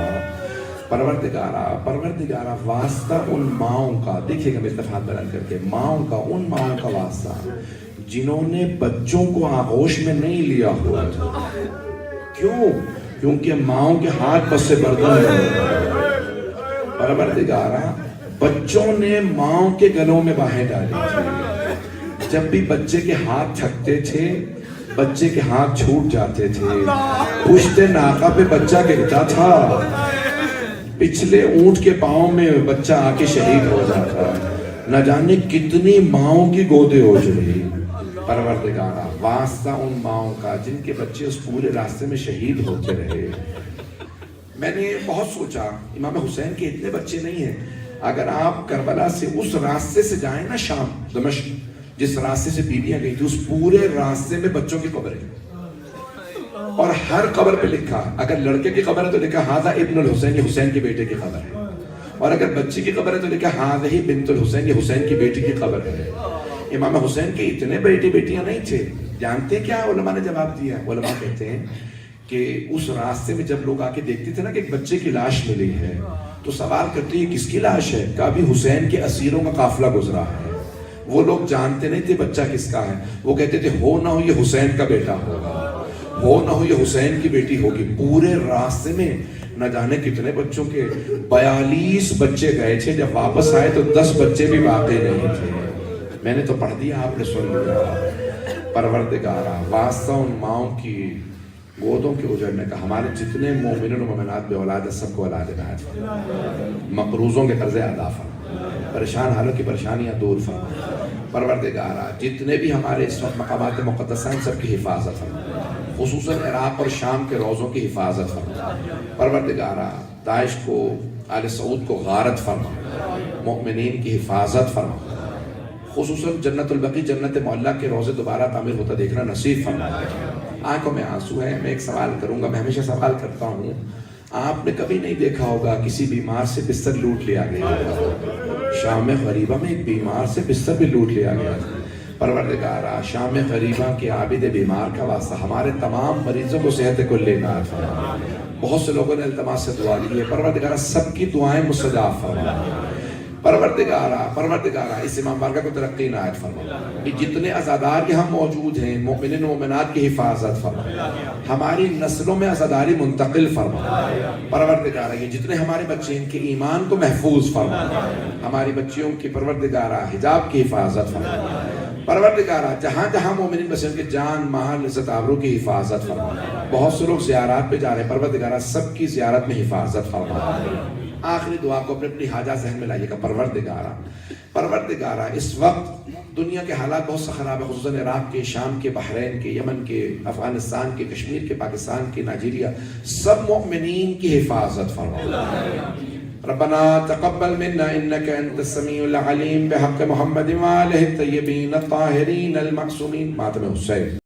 پروردگارہ واسطہ ان ماؤں کا, دیکھیے گا میری طرف ہاتھ بلند کر کے, ماؤں کا, ان ماؤں کا واسطہ جنہوں نے بچوں کو آغوش میں نہیں لیا ہوا. کیوں؟ کیونکہ ماؤں کے ہاتھ بس سے بردن ہے. پروردگارہ بچوں نے ماؤں کے گلوں میں باہیں ڈالی تھی. جب بھی بچے کے ہاتھ تھکتے تھے, بچے کے ہاتھ چھوٹ جاتے تھے, پشت ناقہ پہ بچہ گرتا تھا, پچھلے اونٹ کے پاؤں میں بچہ آ کے شہید ہو جاتا. نہ جانے کتنی ماؤں کی گودیں ہو چلی. پروردگارہ واسطہ ان ماؤں کا جن کے بچے اس پورے راستے میں شہید ہوتے رہے. میں نے بہت سوچا, امام حسین کے اتنے بچے نہیں ہیں. اگر آپ کربلا سے اس راستے سے جائیں نا, شام دمشق جس راستے سے بیویاں گئی تھی, اس پورے راستے میں بچوں کی قبر ہے. اور ہر قبر پہ لکھا, اگر لڑکے کی قبر ہے تو لکھا ہاذا ابن الحسین, یہ حسین کے بیٹے کی قبر ہے. اور اگر بچی کی قبر ہے تو لکھا ہاذہ بنت الحسین, یہ حسین کی بیٹی کی قبر ہے. امام حسین کے اتنے بیٹے بیٹیاں نہیں تھے. جانتے کیا علماء نے جواب دیا؟ علماء کہتے ہیں کہ اس راستے میں جب لوگ آ کے دیکھتے تھے نا کہ ایک بچے کی لاش ملی ہے, تو سوال کرتے ہیں کس کی لاش ہے؟ کہ ابھی حسین کے اسیروں کا قافلہ گزرا ہے. وہ لوگ جانتے نہیں تھے بچہ کس کا ہے. وہ کہتے تھے ہو نہ ہو یہ حسین کا بیٹا ہوگا, ہو نہ ہو یہ حسین کی بیٹی ہوگی. پورے راستے میں نہ جانے کتنے بچوں کے 42 بچے گئے تھے. جب واپس آئے تو 10 بچے بھی باقی نہیں تھے. میں نے تو پڑھ دیا, آپ نے سن لیا. پروردگارہ واسطہ ان ماؤں کی گودوں کے اجڑنے کا, ہمارے جتنے مومنین و مومنات بے اولاد ہیں سب کو اولاد عنایت فرما, مقروضوں کے قرضے ادا فرما, پریشان حالوں کی پریشانیاں دور فرما. پروردگارہ جتنے بھی ہمارے اس وقت مقامات مقدسہ ہیں سب کی حفاظت فرما. خصوصاً عراق اور شام کے روزوں کی حفاظت فرما پروردگارہ، داعش کو، آل سعود کو غارت فرما، مؤمنین کی حفاظت فرما، خصوصاً جنت البقیع جنت معلیٰ کے روزے دوبارہ تعمیر ہوتا دیکھنا نصیب فرما۔ آنکھوں میں آنسو ہیں، میں ایک سوال کروں گا، میں ہمیشہ سوال کرتا ہوں، آپ نے کبھی نہیں دیکھا ہوگا کسی بیمار سے بستر لوٹ لیا گیا، شام غریبہ میں ایک بیمار سے بستر بھی لوٹ لیا گیا۔ پروردگارہ، شام غریبہ کے عابد بیمار کا واسطہ ہمارے تمام مریضوں کو صحت کلی عنایت فرما۔ بہت سے لوگوں نے التماس سے دعا کی ہے، پروردگارہ سب کی دعائیں مستجاب فرما۔ پروردگارہ اس امام بارگاہ کو ترقی عنایت فرما۔ یہ جتنے عزادار یہاں موجود ہیں، مومنین و مومنات کی حفاظت فرما، ہماری نسلوں میں عزاداری منتقل فرما۔ پروردگارہ یہ جتنے ہمارے بچے ان کے ایمان کو محفوظ فرما، ہماری بچیوں کی پروردگارہ حجاب کی حفاظت فرما۔ پروردگارہ جہاں جہاں مومنین بسے ان کے جان مال عزت آبرو کی حفاظت فرما۔ بہت سے لوگ زیارات پہ جا رہے ہیں، پروردگارہ سب کی زیارت میں حفاظت فرما۔ آخری دعا کو اپنی حاجہ ذہن میں لائیے گا۔ پروردگارہ اس وقت دنیا کے حالات بہت سے خراب ہیں، خصوصاً عراق کے، شام کے، بحرین کے، یمن کے، افغانستان کے، کشمیر کے، پاکستان کے، نائجیریا، سب مؤمنین کی حفاظت فرما۔ ربنا تقبل منا انك انت السميع العليم بحق محمد وآله الطيبين الطاهرين المعصومين ماتم حسین۔